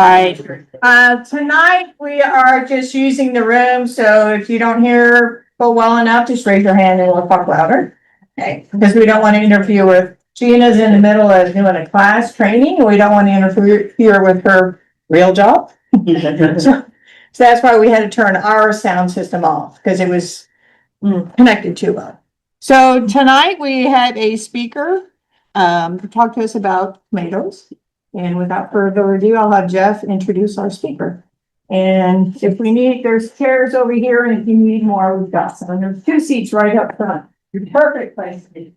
Hi. Tonight we are just using the room, so if you don't hear well enough, just raise your hand and we'll talk louder. Okay, because we don't want to interfere with Gina's in the middle of doing a class training, and we don't want to interfere with her real job. So that's why we had to turn our sound system off, because it was connected too well. So tonight we had a speaker to talk to us about tomatoes. And without further ado, I'll have Jeff introduce our speaker. And if we need, there's chairs over here, and if you need more, we've got some. There's 2 seats right up front. Perfect place to be.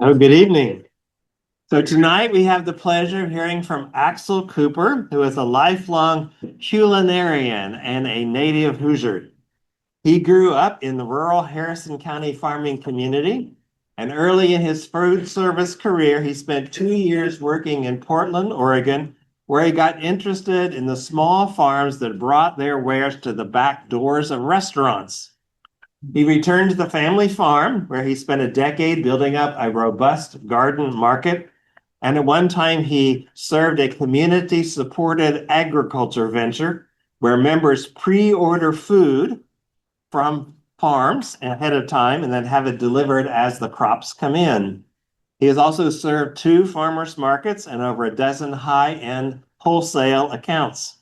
Oh, good evening. So tonight we have the pleasure of hearing from Axel Cooper, who is a lifelong culinarian and a native Hoosier. He grew up in the rural Harrison County farming community, and early in his food service career, he spent 2 years working in Portland, Oregon, where he got interested in the small farms that brought their wares to the back doors of restaurants. He returned to the family farm, where he spent a decade building up a robust garden market. And at one time, he served a community-supported agriculture venture where members pre-order food from farms ahead of time and then have it delivered as the crops come in. He has also served 2 farmers markets and over a dozen high-end wholesale accounts.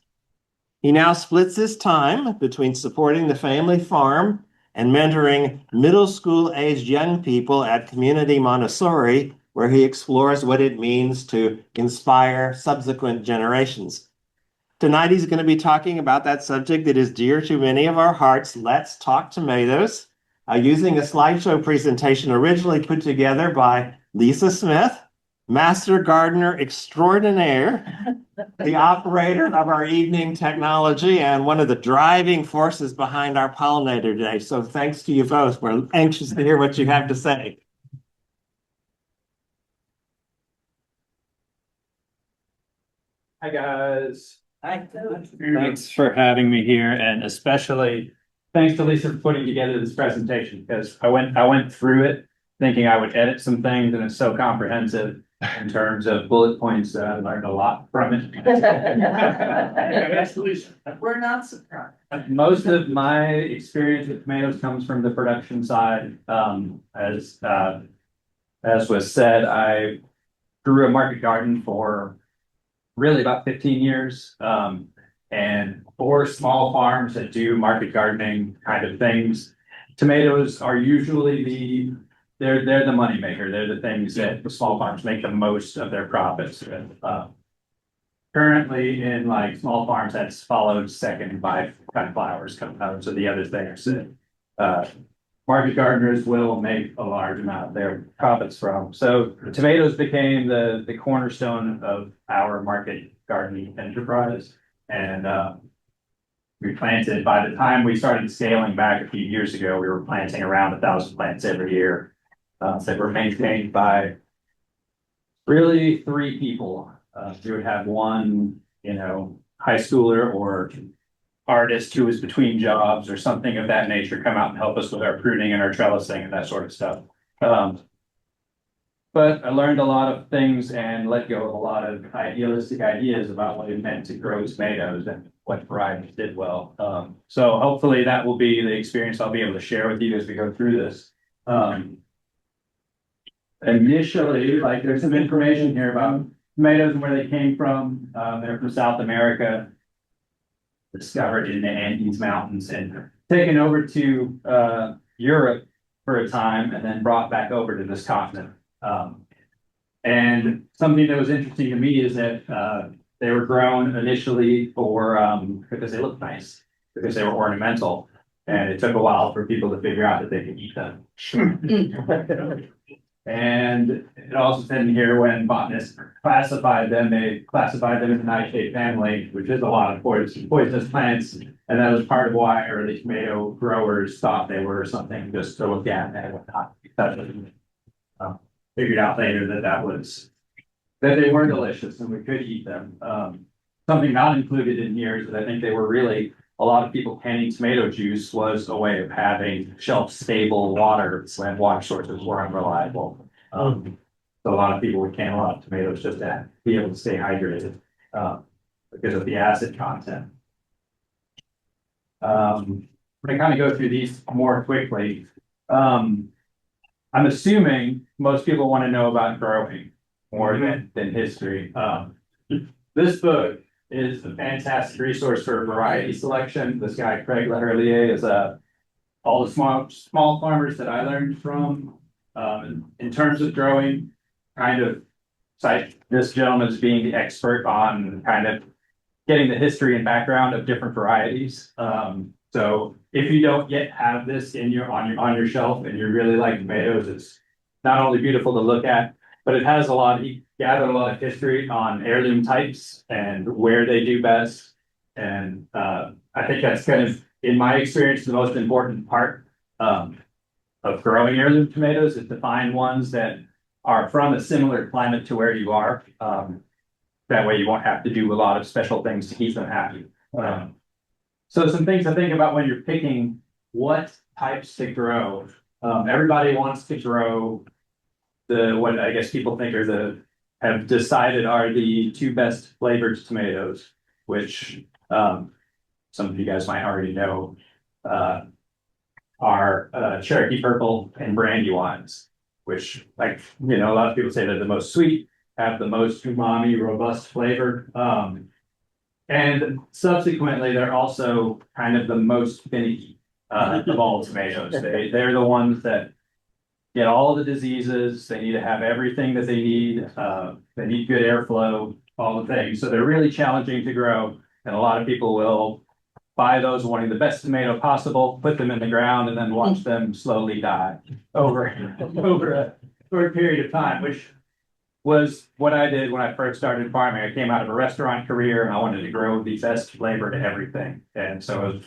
He now splits his time between supporting the family farm and mentoring middle school aged young people at Community Montessori, where he explores what it means to inspire subsequent generations. Tonight, he's going to be talking about that subject that is dear to many of our hearts. Let's talk tomatoes, using a slideshow presentation originally put together by Lisa Smith, master gardener extraordinaire, the operator of our evening technology, and one of the driving forces behind our pollinator day. So thanks to you both. We're anxious to hear what you have to say. Hi, guys. Hi. Thanks for having me here, and especially thanks to Lisa for putting together this presentation, because I went through it thinking I would edit some things, and it's so comprehensive in terms of bullet points that I learned a lot from it. We're not surprised. Most of my experience with tomatoes comes from the production side. As was said, I grew a market garden for really about 15 years, and 4 small farms that do market gardening kind of things. Tomatoes are usually they're the money maker. They're the things that the small farms make the most of their profits with. Currently in like small farms, that's followed second by sunflowers, cucumbers, or the other things that market gardeners will make a large amount of their profits from. So tomatoes became the cornerstone of our market gardening enterprise. And we planted, by the time we started scaling back a few years ago, we were planting around 1,000 plants every year that were maintained by really 3 people. You would have one, high schooler or artist who was between jobs or something of that nature come out and help us with our pruning and our trellising and that sort of stuff. But I learned a lot of things and let go of a lot of idealistic ideas about what it meant to grow tomatoes and what varieties did well. So hopefully that will be the experience I'll be able to share with you as we go through this. Initially, there's some information here about tomatoes and where they came from. They're from South America, discovered in the Andes Mountains and taken over to Europe for a time and then brought back over to this continent. And something that was interesting to me is that they were grown initially because they looked nice, because they were ornamental. And it took a while for people to figure out that they could eat them. And it also said in here when botanists classified them, they classified them in the nightshade family, which is a lot of poisonous plants. And that was part of why early tomato growers thought they were something just to look at and whatnot. Figured out later that they were delicious and we could eat them. Something not included in here is that I think they were really, a lot of people canning tomato juice was a way of having shelf-stable water when water sources were unreliable. So a lot of people would can a lot of tomatoes just to be able to stay hydrated. because of the acid content. I'm gonna kind of go through these more quickly. I'm assuming most people want to know about growing more than history. This book is a fantastic resource for variety selection. This guy, Craig Leherlier, is all the small farmers that I learned from. In terms of growing, kind of cite this gentleman as being the expert on kind of getting the history and background of different varieties. So if you don't yet have this in on your shelf and you really like tomatoes, it's not only beautiful to look at, but it has he gathered a lot of history on heirloom types and where they do best. And I think that's kind of, in my experience, the most important part of growing heirloom tomatoes is to find ones that are from a similar climate to where you are. That way you won't have to do a lot of special things to keep them happy. So some things to think about when you're picking what types to grow. Everybody wants to grow what I guess people think have decided are the two best flavored tomatoes, which some of you guys might already know are Cherokee Purple and Brandywines, which a lot of people say they're the most sweet, have the most umami, robust flavor. And subsequently, they're also kind of the most finicky of all tomatoes. They're the ones that get all the diseases. They need to have everything that they need. They need good airflow, all the things. So they're really challenging to grow. And a lot of people will buy those wanting the best tomato possible, put them in the ground, and then watch them slowly die over a short period of time, which was what I did when I first started farming. I came out of a restaurant career and I wanted to grow the best flavor to everything. And so I was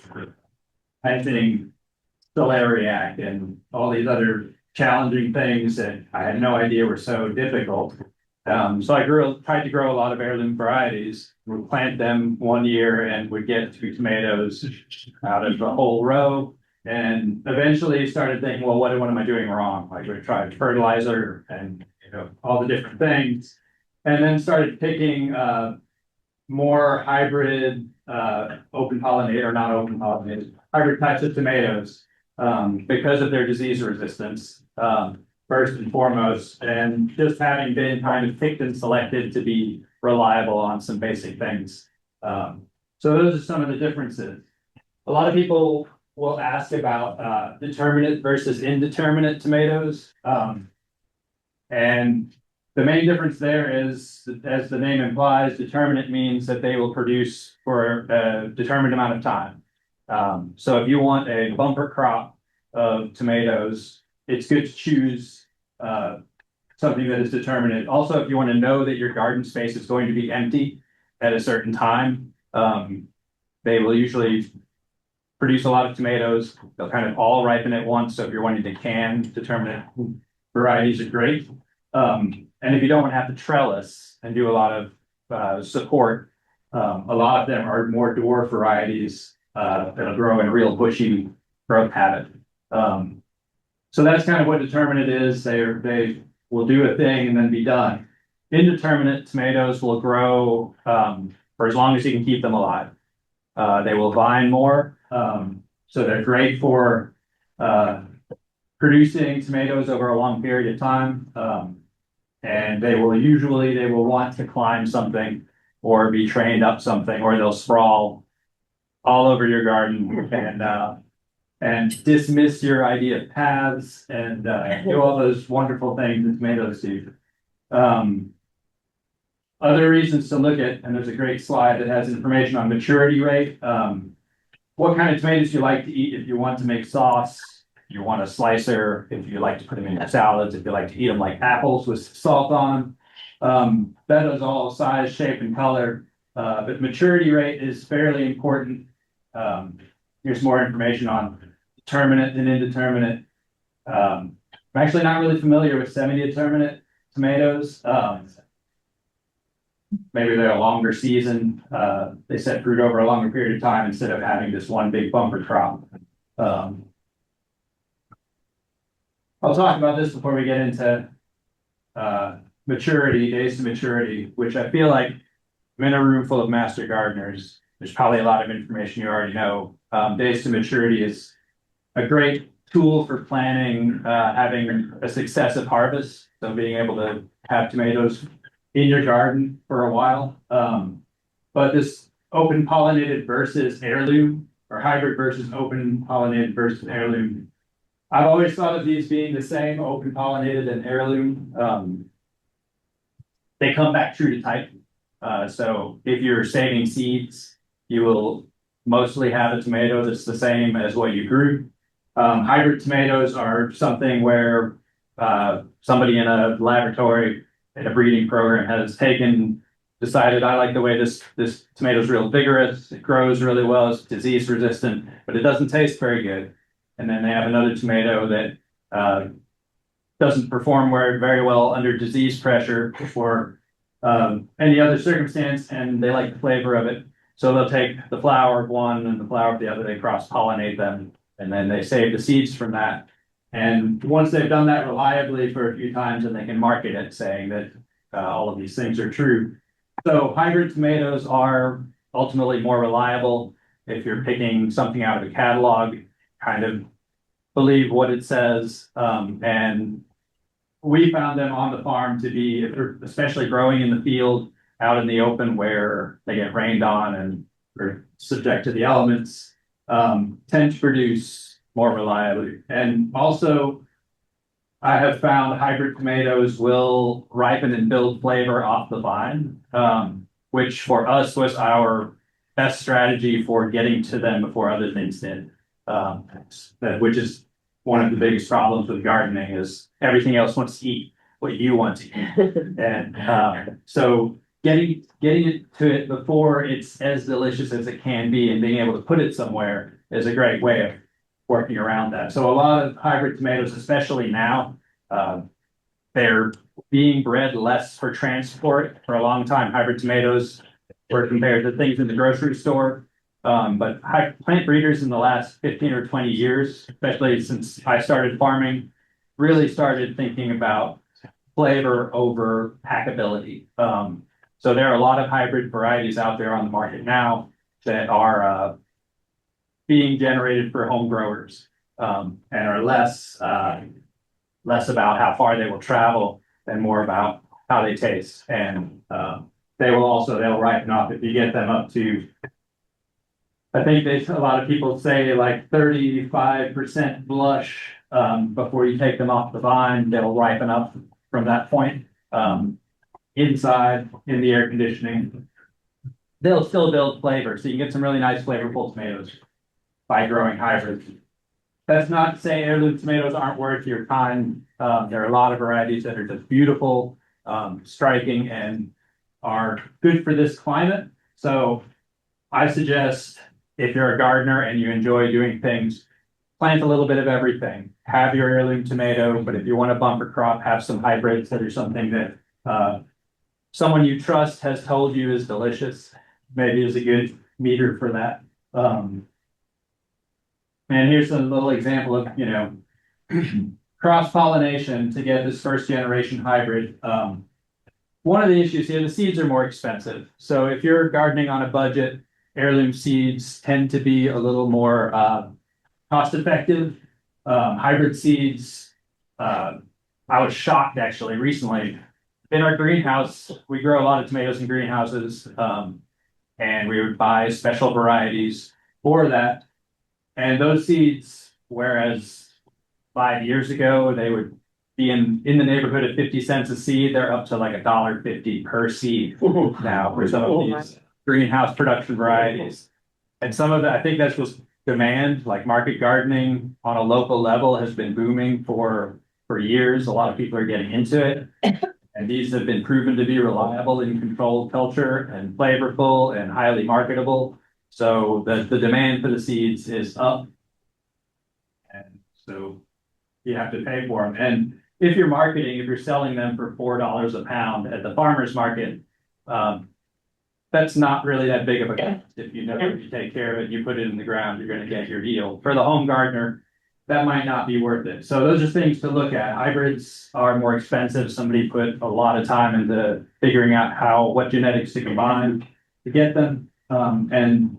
planting celeriac and all these other challenging things that I had no idea were so difficult. So I tried to grow a lot of heirloom varieties, would plant them one year and would get 2 tomatoes out of a whole row. And eventually started thinking, well, what am I doing wrong? Like we tried fertilizer and all the different things. And then started picking more hybrid open pollinated or not open pollinated, hybrid types of tomatoes because of their disease resistance. First and foremost, and just having been kind of picked and selected to be reliable on some basic things. So those are some of the differences. A lot of people will ask about determinate versus indeterminate tomatoes. And the main difference there is, as the name implies, determinate means that they will produce for a determined amount of time. So if you want a bumper crop of tomatoes, it's good to choose something that is determinate. Also, if you want to know that your garden space is going to be empty at a certain time, they will usually produce a lot of tomatoes. They'll kind of all ripen at once. So if you're wanting to can, determinate varieties are great. And if you don't want to have to trellis and do a lot of support, a lot of them are more dwarf varieties that'll grow in real bushy growth habit. So that's kind of what determinate is. They will do a thing and then be done. Indeterminate tomatoes will grow for as long as you can keep them alive. They will vine more, so they're great for producing tomatoes over a long period of time. And they will want to climb something or be trained up something, or they'll sprawl all over your garden and dismiss your idea of paths and do all those wonderful things that tomatoes do. Other reasons to look at, and there's a great slide that has information on maturity rate. What kind of tomatoes you like to eat if you want to make sauce, if you want a slicer, if you like to put them in your salads, if you like to eat them like apples with salt on them. That is all size, shape, and color. But maturity rate is fairly important. Here's more information on determinate and indeterminate. I'm actually not really familiar with semi-determinate tomatoes. Maybe they're a longer season. They set fruit over a longer period of time instead of having this one big bumper crop. I'll talk about this before we get into maturity, days to maturity, which I feel like I'm in a room full of master gardeners. There's probably a lot of information you already know. Days to maturity is a great tool for planning, having a successive harvest. So being able to have tomatoes in your garden for a while. But this open pollinated versus heirloom, or hybrid versus open pollinated versus heirloom. I've always thought of these being the same, open pollinated and heirloom. They come back true to type. So if you're saving seeds, you will mostly have a tomato that's the same as what you grew. Hybrid tomatoes are something where somebody in a laboratory in a breeding program has decided, I like the way this tomato is real vigorous, it grows really well, it's disease resistant, but it doesn't taste very good. And then they have another tomato that doesn't perform very well under disease pressure or any other circumstance, and they like the flavor of it. So they'll take the flower of one and the flower of the other, they cross-pollinate them, and then they save the seeds from that. And once they've done that reliably for a few times, then they can market it saying that all of these things are true. So hybrid tomatoes are ultimately more reliable. If you're picking something out of a catalog, kind of believe what it says. And we found them on the farm to be, especially growing in the field, out in the open where they get rained on and are subject to the elements, tend to produce more reliably. And also, I have found hybrid tomatoes will ripen and build flavor off the vine, which for us was our best strategy for getting to them before other things did. Which is one of the biggest problems with gardening is everything else wants to eat what you want to eat. And so getting it to it before it's as delicious as it can be and being able to put it somewhere is a great way of working around that. So a lot of hybrid tomatoes, especially now, they're being bred less for transport. For a long time, hybrid tomatoes were compared to things in the grocery store. But plant breeders in the last 15 or 20 years, especially since I started farming, really started thinking about flavor over packability. So there are a lot of hybrid varieties out there on the market now that are being generated for home growers and are less about how far they will travel and more about how they taste. And they'll ripen up if you get them up to, I think a lot of people say like 35% blush before you take them off the vine, they'll ripen up from that point. Inside in the air conditioning, they'll still build flavor. So you can get some really nice flavorful tomatoes by growing hybrids. That's not to say heirloom tomatoes aren't worth your time. There are a lot of varieties that are just beautiful, striking, and are good for this climate. So I suggest if you're a gardener and you enjoy doing things, plant a little bit of everything. Have your heirloom tomato, but if you want a bumper crop, have some hybrids that are something that someone you trust has told you is delicious. Maybe is a good meter for that. And here's a little example of, cross-pollination to get this first generation hybrid. One of the issues here, the seeds are more expensive. So if you're gardening on a budget, heirloom seeds tend to be a little more cost effective. Hybrid seeds, I was shocked actually recently. In our greenhouse, we grow a lot of tomatoes in greenhouses, and we would buy special varieties for that. And those seeds, whereas 5 years ago, they would be in the neighborhood of 50 cents a seed, they're up to like $1.50 per seed now for some of these greenhouse production varieties. And some of that, I think that's just demand, like market gardening on a local level has been booming for years. A lot of people are getting into it. And these have been proven to be reliable in controlled culture and flavorful and highly marketable. So the demand for the seeds is up. And so you have to pay for them. And if you're marketing, if you're selling them for $4 a pound at the farmer's market, that's not really that big of a cost. If you take care of it, you put it in the ground, you're going to get your yield. For the home gardener, that might not be worth it. So those are things to look at. Hybrids are more expensive. Somebody put a lot of time into figuring out what genetics to combine to get them. And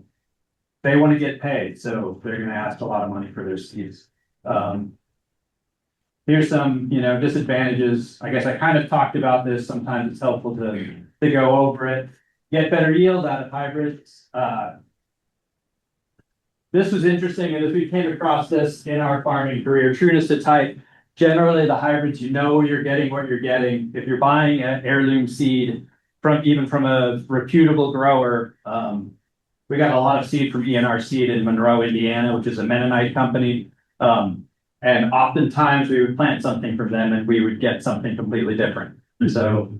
they want to get paid, so they're going to ask a lot of money for their seeds. Here's some, disadvantages. I guess I kind of talked about this. Sometimes it's helpful to go over it. Get better yield out of hybrids. This was interesting, and as we came across this in our farming career, trueness to type, generally the hybrids, you're getting what you're getting. If you're buying an heirloom seed even from a reputable grower, we got a lot of seed from ENR Seed in Monroe, Indiana, which is a Mennonite company. And oftentimes we would plant something from them and we would get something completely different. So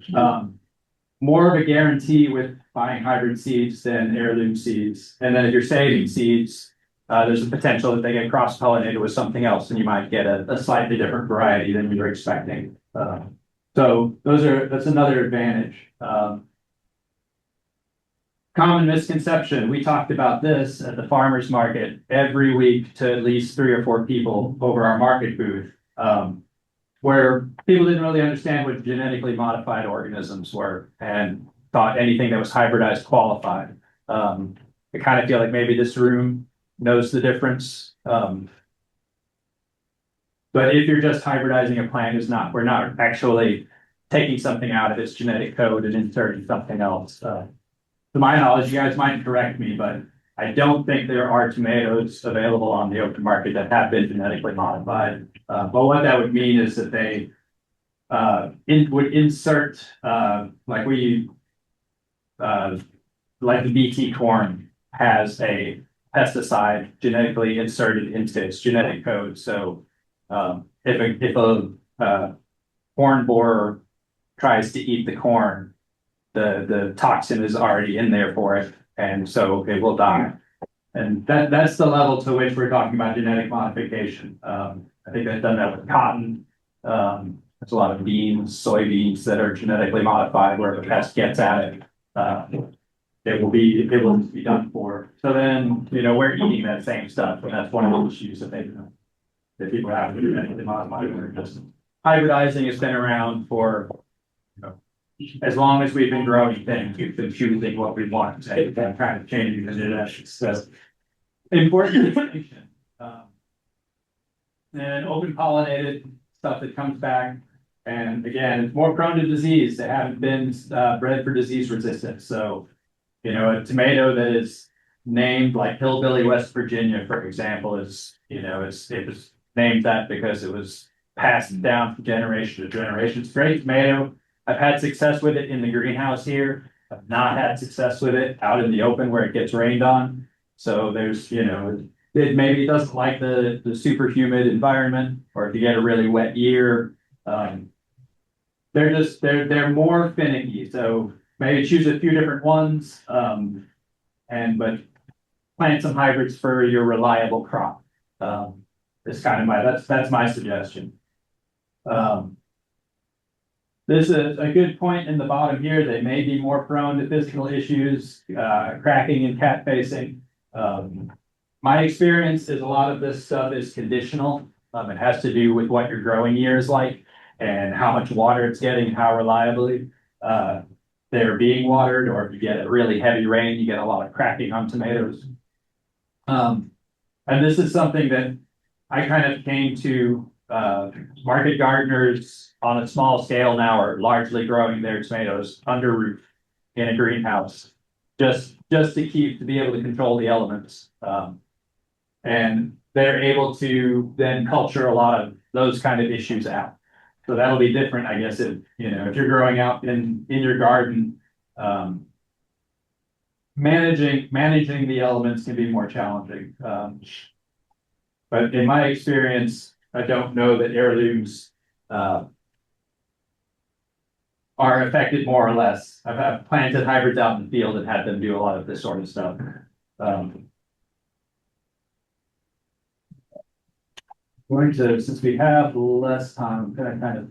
more of a guarantee with buying hybrid seeds than heirloom seeds. And then if you're saving seeds, there's a potential that they get cross-pollinated with something else and you might get a slightly different variety than you were expecting. So that's another advantage. Common misconception. We talked about this at the farmers market every week to at least 3 or 4 people over our market booth, where people didn't really understand what genetically modified organisms were and thought anything that was hybridized qualified. I kind of feel like maybe this room knows the difference. But if you're just hybridizing a plant, we're not actually taking something out of its genetic code and inserting something else. To my knowledge, you guys might correct me, but I don't think there are tomatoes available on the open market that have been genetically modified. But what that would mean is that they would insert, like the BT corn has a pesticide genetically inserted into its genetic code. So if a corn borer tries to eat the corn, the toxin is already in there for it, and so it will die. And that's the level to which we're talking about genetic modification. I think they've done that with cotton. There's a lot of beans, soybeans that are genetically modified where the pest gets at it. It will be done for. So then, we're eating that same stuff, and that's one of the issues that people have with genetically modified. Hybridizing has been around for as long as we've been growing things, we've been choosing what we want and kind of changing the genetics. So important distinction. And open pollinated stuff that comes back. And again, it's more prone to disease. They haven't been bred for disease resistance. So, a tomato that is named like Hillbilly, West Virginia, for example, it was named that because it was passed down from generation to generation. It's a great tomato. I've had success with it in the greenhouse here. I've not had success with it out in the open where it gets rained on. So there's, maybe it doesn't like the super humid environment, or if you get a really wet year, they're more finicky. So maybe choose a few different ones, but plant some hybrids for your reliable crop. It's kind of that's my suggestion. This is a good point in the bottom here. They may be more prone to physical issues, cracking and cat facing. My experience is a lot of this stuff is conditional. It has to do with what your growing year is like and how much water it's getting, how reliably they're being watered, or if you get a really heavy rain, you get a lot of cracking on tomatoes. And this is something that I kind of came to. Market gardeners on a small scale now are largely growing their tomatoes under roof in a greenhouse, just to be able to control the elements. And they're able to then culture a lot of those kind of issues out. So that'll be different, I guess, if you're growing out in your garden, managing the elements can be more challenging. But in my experience, I don't know that heirlooms are affected more or less. I've planted hybrids out in the field and had them do a lot of this sort of stuff. Since we have less time, I'm going to kind of,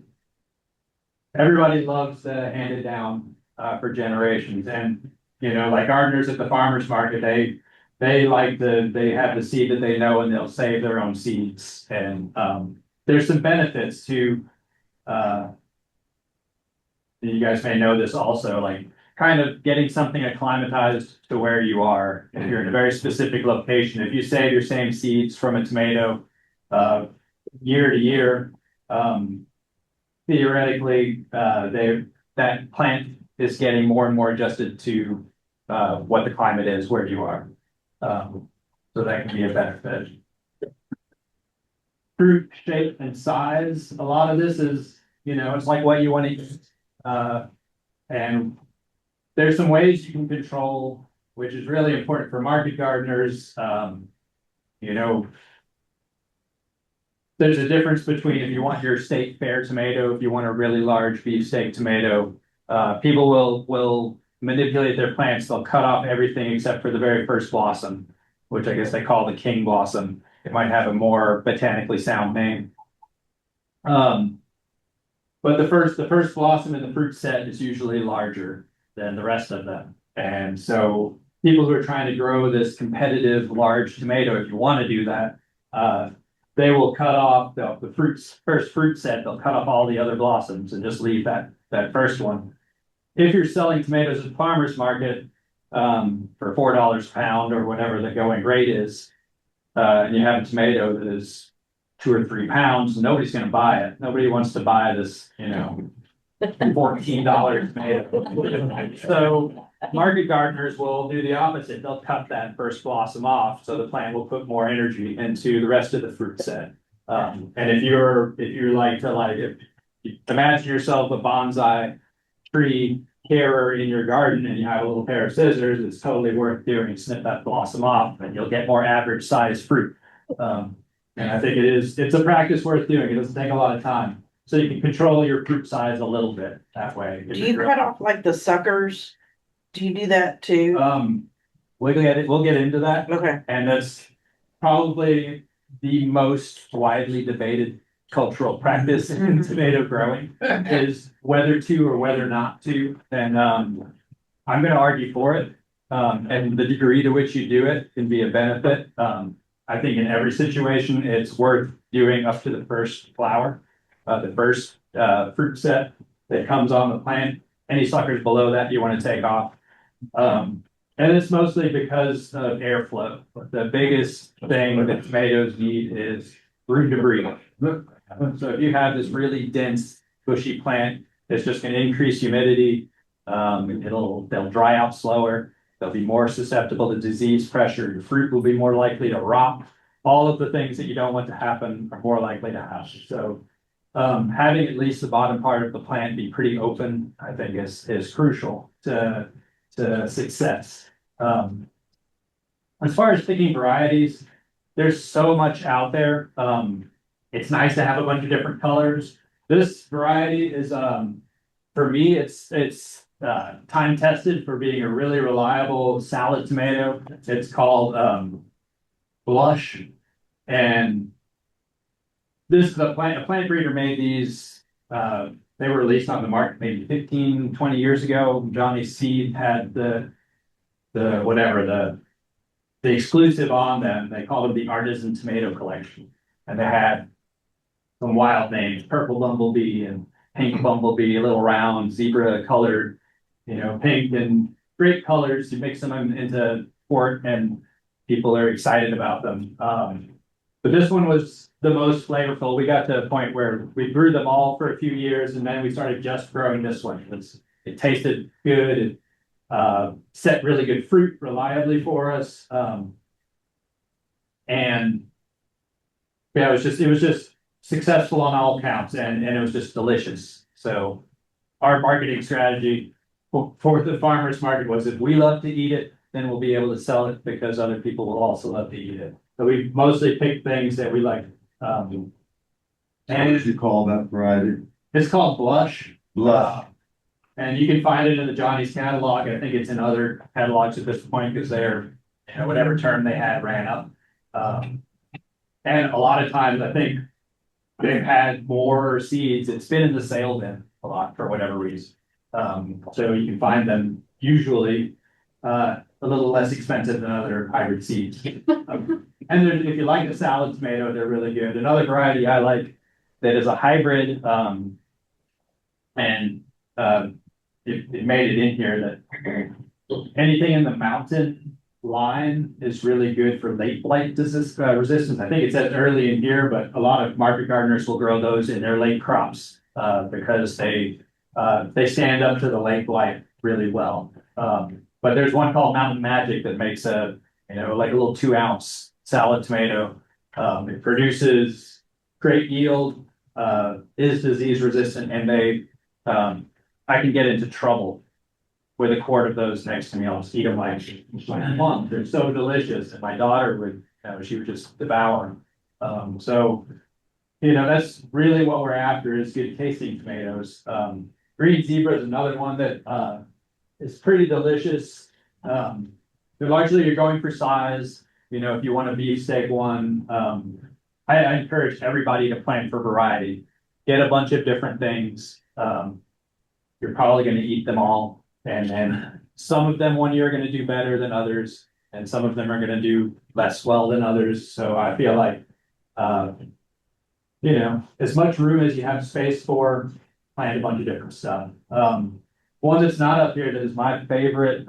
everybody loves to hand it down for generations. And, like gardeners at the farmer's market, they have the seed that they know and they'll save their own seeds. And there's some benefits to, you guys may know this also, like kind of getting something acclimatized to where you are. If you're in a very specific location, if you save your same seeds from a tomato year to year, theoretically, that plant is getting more and more adjusted to what the climate is where you are. So that can be a benefit. Fruit shape and size. A lot of this is, it's like what you want to eat. And there's some ways you can control, which is really important for market gardeners. There's a difference between if you want your state fair tomato, if you want a really large beefsteak tomato, people will manipulate their plants. They'll cut off everything except for the very first blossom, which I guess they call the king blossom. It might have a more botanically sound name. But the first blossom in the fruit set is usually larger than the rest of them. And so people who are trying to grow this competitive large tomato, if you want to do that, they will cut off the first fruit set. They'll cut off all the other blossoms and just leave that first one. If you're selling tomatoes at the farmer's market for $4 a pound or whatever the going rate is, and you have a tomato that is 2 or 3 pounds, nobody's going to buy it. Nobody wants to buy this, $14 tomato. So market gardeners will do the opposite. They'll cut that first blossom off, so the plant will put more energy into the rest of the fruit set. And if you like to imagine yourself a bonsai tree carer in your garden and you have a little pair of scissors, it's totally worth doing. Snip that blossom off, and you'll get more average size fruit. And I think it's a practice worth doing. It doesn't take a lot of time. So you can control your fruit size a little bit that way. Do you cut off like the suckers? Do you do that too? We'll get into that. Okay. And that's probably the most widely debated cultural practice in tomato growing is whether to or whether not to. And I'm going to argue for it. And the degree to which you do it can be a benefit. I think in every situation, it's worth doing up to the first flower, the first fruit set that comes on the plant. Any suckers below that you want to take off. And it's mostly because of airflow. The biggest thing that tomatoes need is room to breathe. So if you have this really dense, bushy plant, it's just going to increase humidity. They'll dry out slower. They'll be more susceptible to disease pressure. Your fruit will be more likely to rot. All of the things that you don't want to happen are more likely to happen. So having at least the bottom part of the plant be pretty open, I think is crucial to success. As far as picking varieties, there's so much out there. It's nice to have a bunch of different colors. This variety is, for me, it's time tested for being a really reliable salad tomato. It's called Blush, and this is a plant breeder made these. They were released on the market maybe 15, 20 years ago. Johnny Seed had the exclusive on them. They called them the Artisan Tomato Collection, and they had some wild names: Purple Bumblebee and Pink Bumblebee, a little round zebra colored, pink, and great colors. You mix them into port and people are excited about them. But this one was the most flavorful. We got to a point where we grew them all for a few years, and then we started just growing this one. It tasted good. It set really good fruit reliably for us. And yeah, it was just successful on all counts, and it was just delicious. So our marketing strategy for the farmers market was, if we love to eat it, then we'll be able to sell it because other people will also love to eat it. So we mostly pick things that we like. And what did you call that variety? It's called Blush. Blush. And you can find it in the Johnny's catalog. I think it's in other catalogs at this point because they're, whatever term they had ran up. And a lot of times I think they've had more seeds. It's been in the sale bin a lot for whatever reason. So you can find them usually a little less expensive than other hybrid seeds. And then if you like the salad tomato, they're really good. Another variety I like that is a hybrid, and it made it in here that anything in the mountain line is really good for late blight resistance. I think it says early in here, but a lot of market gardeners will grow those in their late crops because they stand up to the late blight really well. But there's one called Mountain Magic that makes like a little 2-ounce salad tomato. It produces great yield, is disease resistant, and I can get into trouble with a quart of those next to me. I'll just eat them like a month. They're so delicious, and my daughter she would just devour them. So that's really what we're after, is good tasting tomatoes. Green zebra is another one that is pretty delicious. They're largely, you're going for size. If you want a beefsteak one, I encourage everybody to plant for variety. Get a bunch of different things. You're probably going to eat them all. And then some of them one year are going to do better than others, and some of them are going to do less well than others. So I feel like, as much room as you have space for, plant a bunch of different stuff. One that's not up here that is my favorite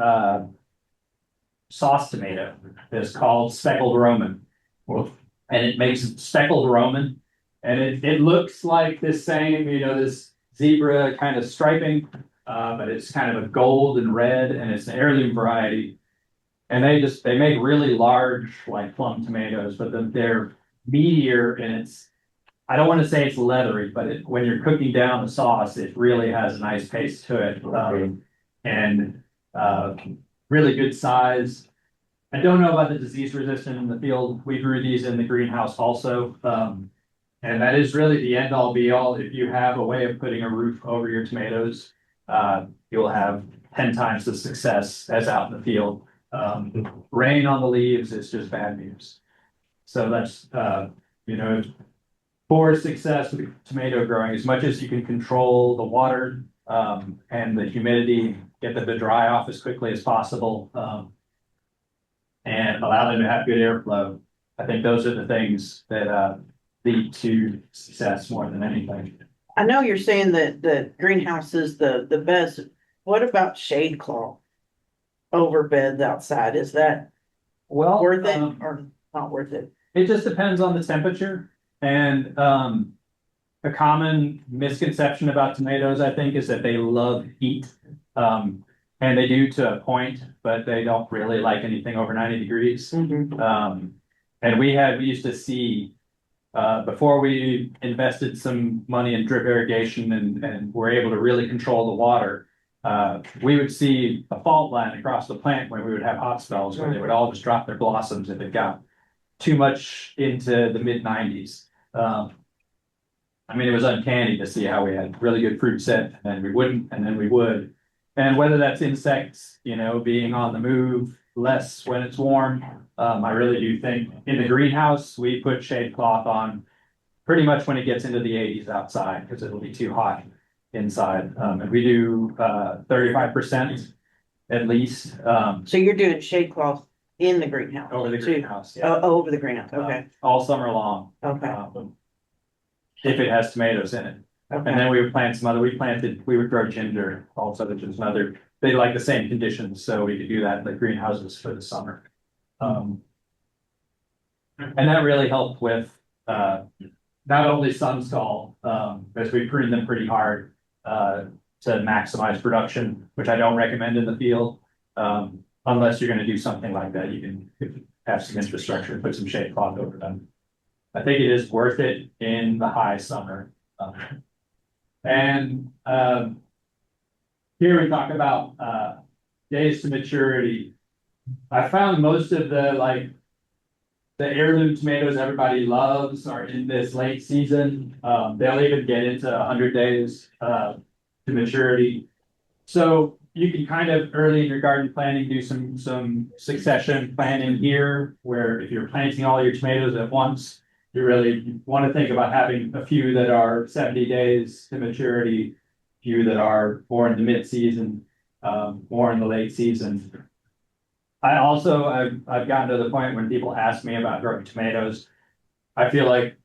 sauce tomato is called speckled Roman. And it makes speckled Roman, and it looks like this same, this zebra kind of striping, but it's kind of a gold and red, and it's an heirloom variety. And they make really large, like plum tomatoes, but they're meatier, and I don't want to say it's leathery, but when you're cooking down the sauce, it really has a nice taste to it. And really good size. I don't know about the disease resistant in the field. We grew these in the greenhouse also. And that is really the end all be all. If you have a way of putting a roof over your tomatoes, you'll have 10 times the success as out in the field. Rain on the leaves is just bad news. So that's, for success with tomato growing, as much as you can control the water and the humidity, get them to dry off as quickly as possible, and allow them to have good airflow. I think those are the things that lead to success more than anything. I know you're saying that the greenhouse is the best. What about shade cloth over beds outside? Is that worth it or not worth it? It just depends on the temperature. And a common misconception about tomatoes, I think, is that they love heat. And they do to a point, but they don't really like anything over 90 degrees. Mm-hmm. And we used to see, before we invested some money in drip irrigation and were able to really control the water, we would see a fault line across the plant when we would have hot spells where they would all just drop their blossoms if it got too much into the mid 90s. It was uncanny to see how we had really good fruit set, and then we wouldn't, and then we would. And whether that's insects, being on the move less when it's warm, I really do think in the greenhouse, we put shade cloth on pretty much when it gets into the 80s outside, because it'll be too hot inside. And we do 35% at least. So you're doing shade cloth in the greenhouse? Over the too? greenhouse, yeah. Oh, over the greenhouse, okay. All summer long. Okay. If it has tomatoes in it. Okay. And then we would plant we would grow ginger also, which is they like the same conditions, so we could do that in the greenhouses for the summer. And that really helped with, not only sun stall, because we pruned them pretty hard, to maximize production, which I don't recommend in the field. Unless you're going to do something like that, you can have some infrastructure, put some shade cloth over them. I think it is worth it in the high summer. And here we talk about days to maturity. I found most of the heirloom tomatoes everybody loves are in this late season. They'll even get into 100 days to maturity. So you can kind of early in your garden planning do some succession planning here, where if you're planting all your tomatoes at once, you really want to think about having a few that are 70 days to maturity, a few that are more in the mid-season, more in the late season. I've gotten to the point when people ask me about growing tomatoes. I feel like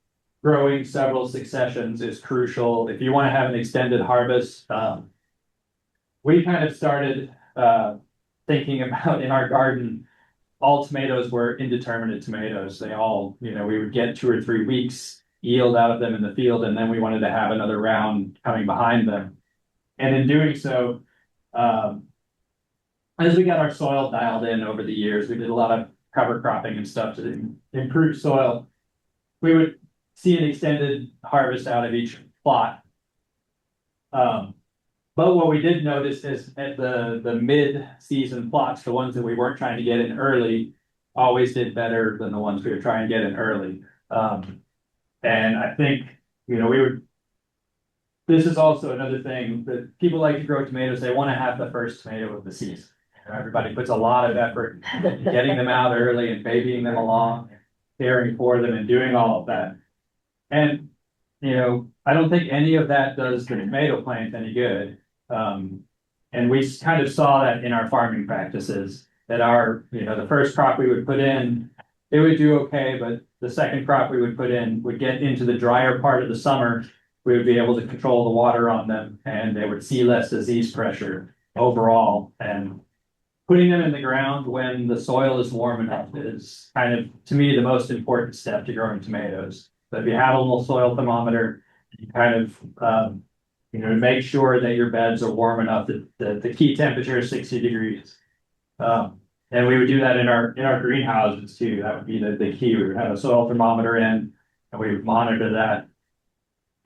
growing several successions is crucial. If you want to have an extended harvest, we kind of started, thinking about in our garden, all tomatoes were indeterminate tomatoes. They all, we would get 2 or 3 weeks yield out of them in the field, and then we wanted to have another round coming behind them. And in doing so, um, as we got our soil dialed in over the years, we did a lot of cover cropping and stuff to improve soil. We would see an extended harvest out of each plot. But what we did notice is at the mid-season plots, the ones that we weren't trying to get in early, always did better than the ones we were trying to get in early. And I think, this is also another thing that people like to grow tomatoes. They want to have the first tomato of the season. Everybody puts a lot of effort in getting them out early and babying them along, caring for them and doing all of that. And, I don't think any of that does the tomato plant any good. And we kind of saw that in our farming practices, that the first crop we would put in, it would do okay, but the second crop we would put in would get into the drier part of the summer. We would be able to control the water on them, and they would see less disease pressure overall. And putting them in the ground when the soil is warm enough is kind of, to me, the most important step to growing tomatoes. So if you have a little soil thermometer, you kind of, make sure that your beds are warm enough that the key temperature is 60 degrees. And we would do that in our greenhouses too. That would be the key. We would have a soil thermometer in, and we would monitor that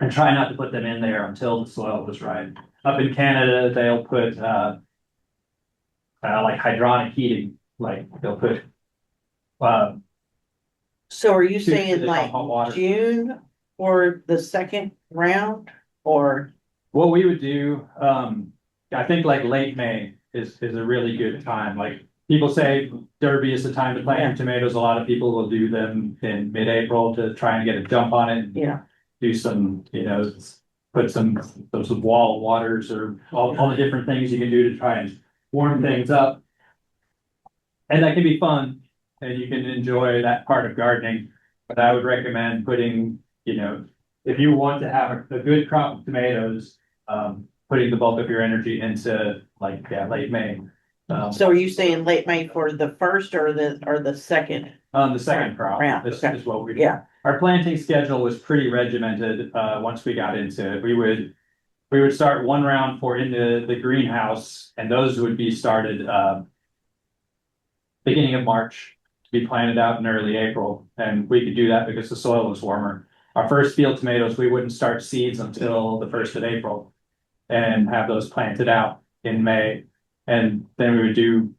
and try not to put them in there until the soil was right. Up in Canada, they'll put like hydronic heating, like they'll put. So are you To saying the like hot water. June for the second round or? What we would do, I think like late May is a really good time. Like people say Derby is the time to plant your tomatoes. A lot of people will do them in mid-April to try and get a jump on it. Yeah. Do some, put some wall waters or all the different things you can do to try and warm things up. And that can be fun, and you can enjoy that part of gardening. But I would recommend putting, if you want to have a good crop of tomatoes, putting the bulk of your energy into late May. So are you saying late May for the first or the second? The second crop round, is what we do. Yeah. Our planting schedule was pretty regimented, once we got into it. We would start one round in the greenhouse, and those would be started, beginning of March to be planted out in early April. And we could do that because the soil was warmer. Our first field tomatoes, we wouldn't start seeds until the 1st of April and have those planted out in May. And then we would do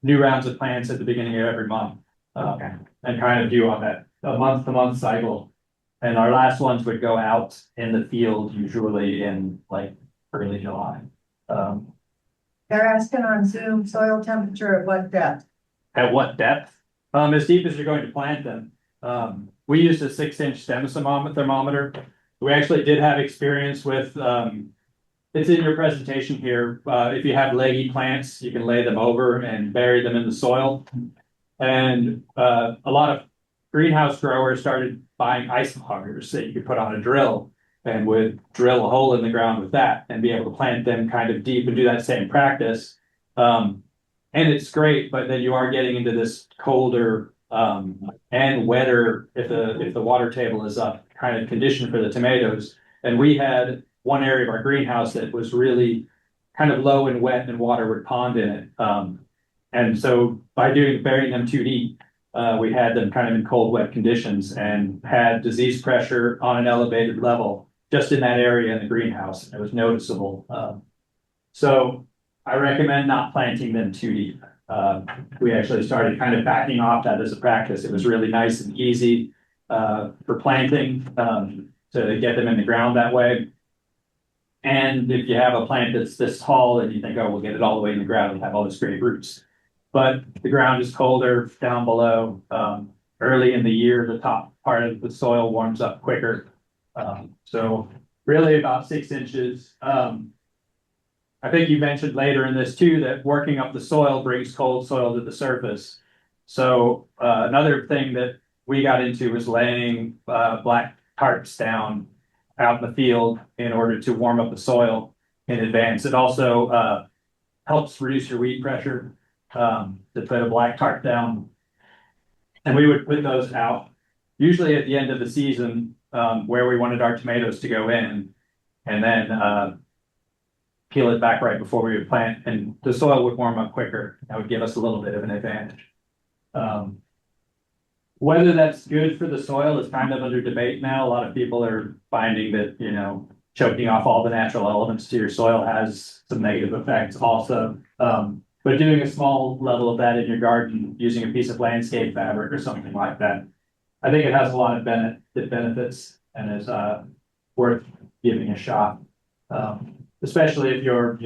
new rounds of plants at the beginning of every month. And kind of do on that a month-to-month cycle. And our last ones would go out in the field usually in early July. They're asking on Zoom, soil temperature at what depth? At what depth? As deep as you're going to plant them. We used a 6-inch stem thermometer. We actually did have experience with, it's in your presentation here. If you have leggy plants, you can lay them over and bury them in the soil. And a lot of greenhouse growers started buying ice loggers that you could put on a drill and would drill a hole in the ground with that and be able to plant them kind of deep and do that same practice. And it's great, but then you are getting into this colder and wetter if the water table is up kind of condition for the tomatoes. And we had one area of our greenhouse that was really kind of low and wet and water would pond in it. And so by burying them too deep, we had them kind of in cold, wet conditions and had disease pressure on an elevated level just in that area in the greenhouse. It was noticeable. So I recommend not planting them too deep. We actually started kind of backing off that as a practice. It was really nice and easy for planting to get them in the ground that way. And if you have a plant that's this tall and you think, oh, we'll get it all the way in the ground and have all this great roots. But the ground is colder down below. Early in the year, the top part of the soil warms up quicker. So really about 6 inches. I think you mentioned later in this too, that working up the soil brings cold soil to the surface. So, another thing that we got into was laying, black tarps down out in the field in order to warm up the soil in advance. It also, helps reduce your weed pressure, to put a black tarp down. And we would put those out usually at the end of the season, where we wanted our tomatoes to go in. And then, peel it back right before we would plant, and the soil would warm up quicker. That would give us a little bit of an advantage. Whether that's good for the soil is kind of under debate now. A lot of people are finding that, choking off all the natural elements to your soil has some negative effects also. But doing a small level of that in your garden using a piece of landscape fabric or something like that, I think it has a lot of benefits and is worth giving a shot. Especially if you're,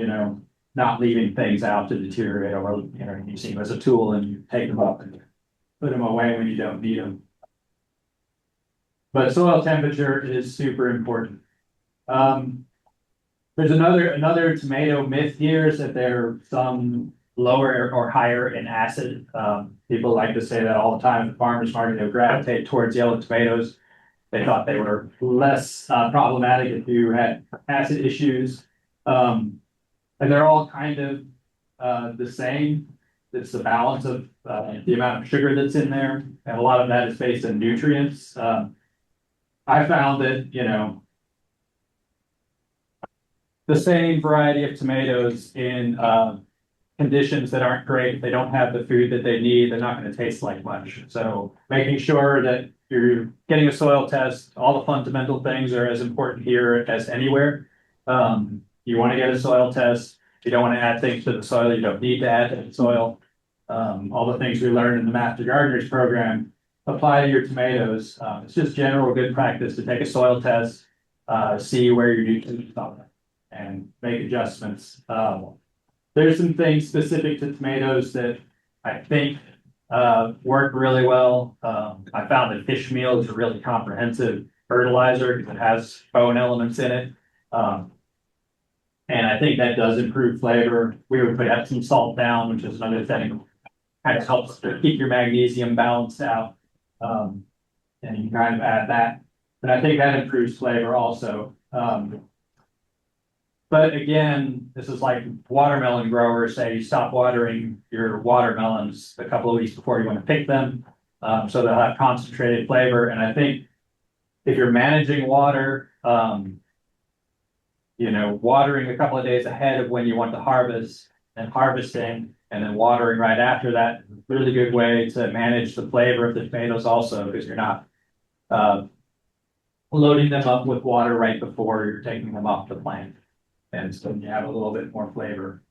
not leaving things out to deteriorate or, using them as a tool and you take them up and put them away when you don't need them. But soil temperature is super important. There's another tomato myth here is that they're some lower or higher in acid. People like to say that all the time at the farmer's market, they gravitate towards yellow tomatoes. They thought they were less problematic if you had acid issues. And they're all kind of the same. It's the balance of the amount of sugar that's in there. And a lot of that is based on nutrients. I found that, the same variety of tomatoes in conditions that aren't great, if they don't have the food that they need, they're not going to taste like much. So making sure that you're getting a soil test, all the fundamental things are as important here as anywhere. You want to get a soil test. You don't want to add things to the soil you don't need to add to the soil. All the things we learned in the Master Gardeners program apply to your tomatoes. It's just general good practice to take a soil test, see where your nutrients are, and make adjustments. There's some things specific to tomatoes that I think work really well. I found that fish meal is a really comprehensive fertilizer because it has bone elements in it. And I think that does improve flavor. We would put Epsom salt down, which is another thing. Kind of helps to keep your magnesium balanced out. And you can kind of add that. And I think that improves flavor also. But again, this is like watermelon growers say you stop watering your watermelons a couple of weeks before you want to pick them. So they'll have concentrated flavor. And I think if you're managing water, watering a couple of days ahead of when you want to harvest and harvesting and then watering right after that, really good way to manage the flavor of the tomatoes also, because you're not loading them up with water right before you're taking them off the plant. And so you have a little bit more flavor.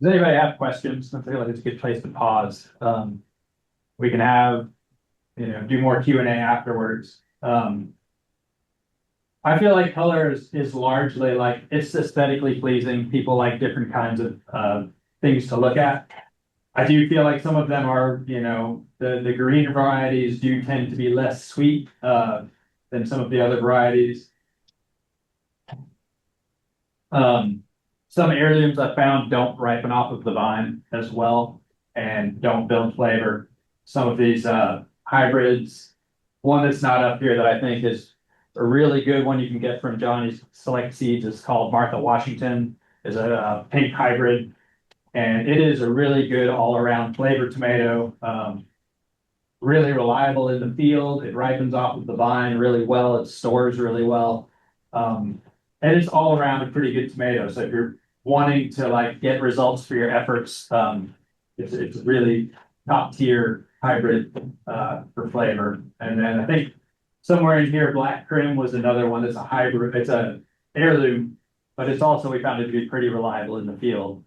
Does anybody have questions? I feel like it's a good place to pause. We can have, do more Q&A afterwards. I feel like color is largely like it's aesthetically pleasing. People like different kinds of things to look at. I do feel like some of them are, the green varieties do tend to be less sweet than some of the other varieties. Some heirlooms I found don't ripen off of the vine as well and don't build flavor. Some of these hybrids, one that's not up here that I think is a really good one you can get from Johnny's Select Seeds is called Martha Washington. Is a pink hybrid, and it is a really good all-around flavor tomato. Really reliable in the field. It ripens off of the vine really well. It stores really well. And it's all around a pretty good tomato. So if you're wanting to get results for your efforts, it's really top tier hybrid for flavor. And then I think somewhere in here, Black Crim was another one that's a hybrid. It's a heirloom, but it's also, we found it to be pretty reliable in the field.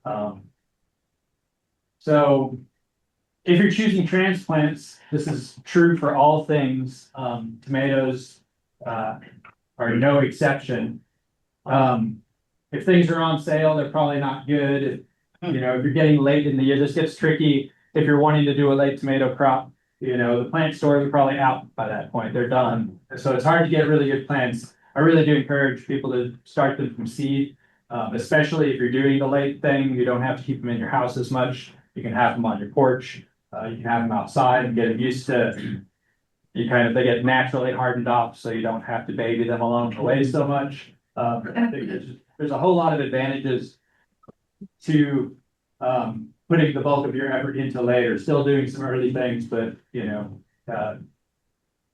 So if you're choosing transplants, this is true for all things. Tomatoes are no exception. If things are on sale, they're probably not good. If you're getting late in the year, this gets tricky. If you're wanting to do a late tomato crop, the plant stores are probably out by that point. They're done. So it's hard to get really good plants. I really do encourage people to start them from seed. Especially if you're doing the late thing, you don't have to keep them in your house as much. You can have them on your porch. You can have them outside and get them used to, they get naturally hardened off, so you don't have to baby them along the way so much. I think there's a whole lot of advantages to, putting the bulk of your effort into later, still doing some early things, but,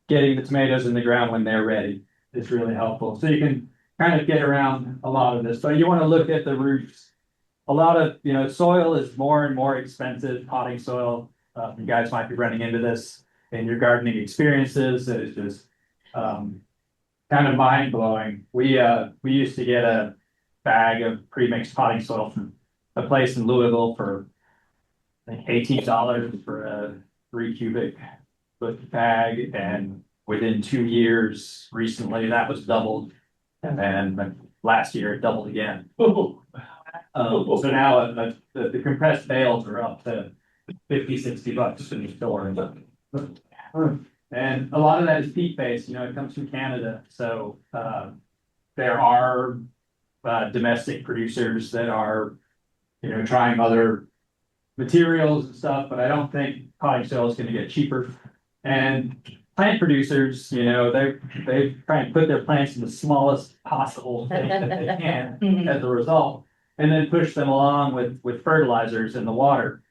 getting the tomatoes in the ground when they're ready is really helpful. So you can kind of get around a lot of this, but you want to look at the roots. A lot of, soil is more and more expensive, potting soil. You guys might be running into this in your gardening experiences. That is just kind of mind blowing. We used to get a bag of pre-mixed potting soil from a place in Louisville for I think $18 for a 3 cubic foot bag, and within 2 years, recently that was doubled, and then last year it doubled again. So now the compressed bales are up to $50-$60 in the store. And a lot of that is peat based, it comes from Canada. So there are domestic producers that are, trying other materials and stuff, but I don't think potting soil is going to get cheaper. And plant producers, they try and put their plants in the smallest possible thing that they can as a result, and then push them along with fertilizers in the water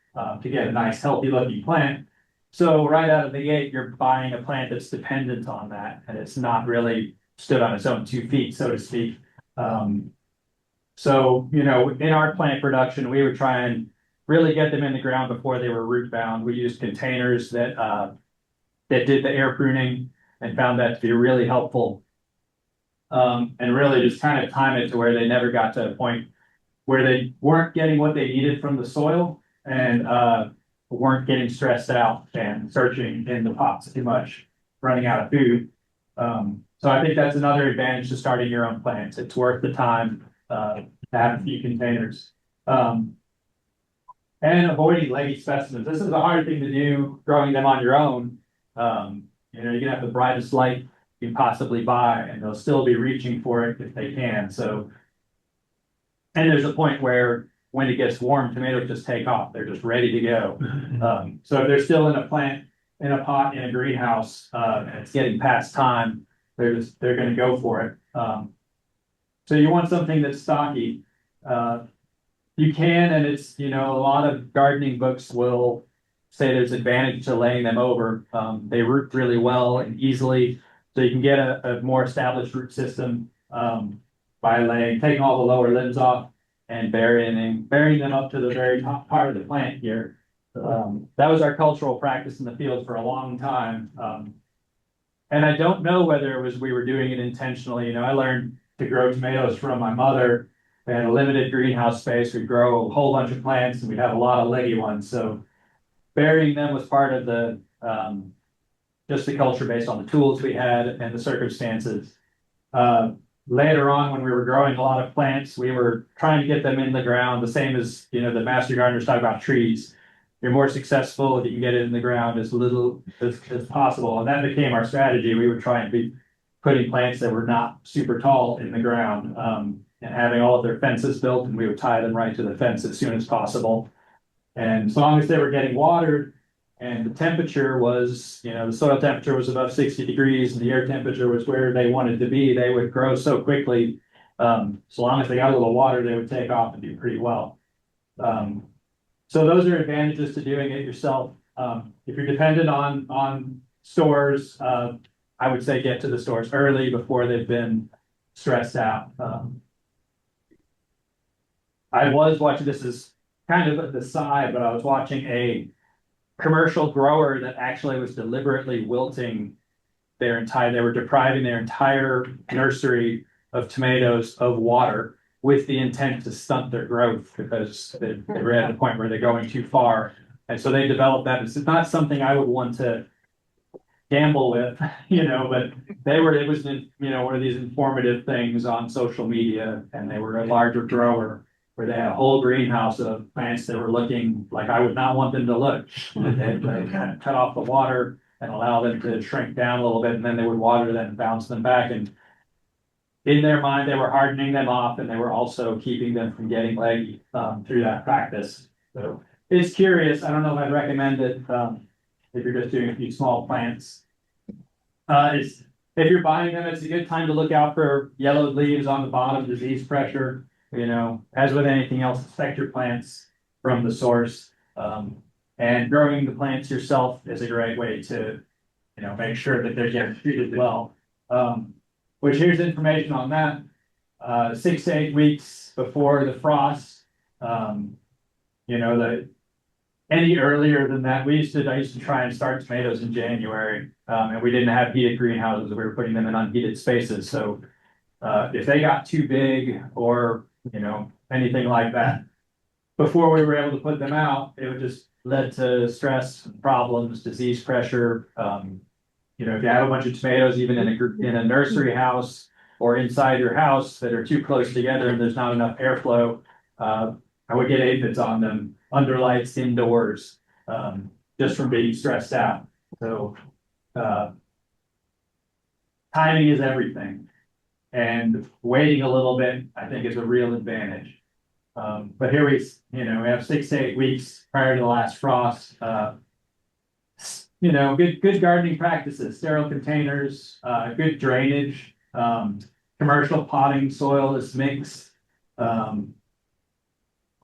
to get a nice healthy looking plant. So right out of the gate, you're buying a plant that's dependent on that, and it's not really stood on its own 2 feet, so to speak. So, in our plant production, we would try and really get them in the ground before they were root bound. We used containers that did the air pruning and found that to be really helpful. And really just kind of time it to where they never got to a point where they weren't getting what they needed from the soil and weren't getting stressed out and searching in the pots too much, running out of food. So I think that's another advantage to starting your own plants. It's worth the time to have a few containers. And avoiding leggy specimens. This is a hard thing to do, growing them on your own. You can have the brightest light you can possibly buy, and they'll still be reaching for it if they can. So, and there's a point where when it gets warm, tomatoes just take off. They're just ready to go. So if they're still in a plant, in a pot, in a greenhouse, and it's getting past time, they're going to go for it. So you want something that's stocky. You can, and it's, a lot of gardening books will say there's advantage to laying them over. They root really well and easily, so you can get a more established root system by taking all the lower limbs off and burying them up to the very top part of the plant here. That was our cultural practice in the field for a long time. And I don't know whether it was we were doing it intentionally. I learned to grow tomatoes from my mother. They had a limited greenhouse space. We'd grow a whole bunch of plants, and we'd have a lot of leggy ones. So burying them was part of the just the culture based on the tools we had and the circumstances. Later on, when we were growing a lot of plants, we were trying to get them in the ground, the same as the master gardeners talk about trees. You're more successful if you can get it in the ground as little as possible. And that became our strategy. We would try and be putting plants that were not super tall in the ground. And having all of their fences built, and we would tie them right to the fence as soon as possible. And as long as they were getting watered and the temperature was, the soil temperature was above 60 degrees and the air temperature was where they wanted to be, they would grow so quickly. So long as they got a little water, they would take off and do pretty well. So those are advantages to doing it yourself. If you're dependent on stores, I would say get to the stores early before they've been stressed out. I was watching, this is kind of at the side, but I was watching a commercial grower that actually was deliberately wilting they were depriving their entire nursery of tomatoes of water with the intent to stunt their growth because they were at a point where they're going too far. And so they developed that. It's not something I would want to gamble with, but it was, one of these informative things on social media, and they were a larger grower where they had a whole greenhouse of plants that were looking like I would not want them to look. And they kind of cut off the water and allow them to shrink down a little bit, and then they would water them and bounce them back. And in their mind, they were hardening them off and they were also keeping them from getting leggy, through that practice. So it's curious. I don't know if I'd recommend it, if you're just doing a few small plants. If you're buying them, it's a good time to look out for yellowed leaves on the bottom, disease pressure, as with anything else, inspect your plants from the source. And growing the plants yourself is a great way to, make sure that they're getting treated well. Which here's information on that. 6 to 8 weeks before the frost, any earlier than that, I used to try and start tomatoes in January, and we didn't have heated greenhouses. We were putting them in unheated spaces. So, if they got too big or, anything like that, before we were able to put them out, it would just led to stress, problems, disease pressure. If you have a bunch of tomatoes, even in a nursery house or inside your house that are too close together and there's not enough airflow, I would get aphids on them under lights indoors, just from being stressed out. So, timing is everything, and waiting a little bit, I think, is a real advantage. But here we have 6 to 8 weeks prior to the last frost. Good gardening practices, sterile containers, good drainage, commercial potting soil is mixed. You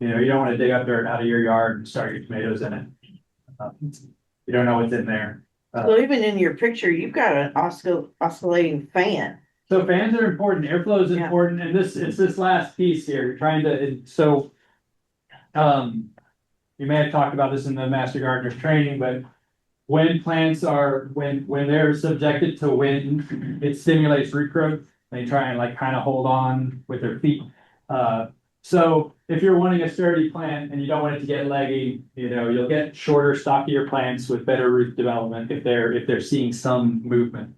don't want to dig up dirt out of your yard and start your tomatoes in it. You don't know what's in there. So even in your picture, you've got an oscillating fan. So fans are important, airflow is Yeah. important, and it's this last piece here, you're trying to, you may have talked about this in the Master Gardener's training, but when plants when they're subjected to wind, it stimulates root growth. They try and kind of hold on with their feet. So if you're wanting a sturdy plant and you don't want it to get leggy, you'll get shorter, stockier plants with better root development if they're seeing some movement.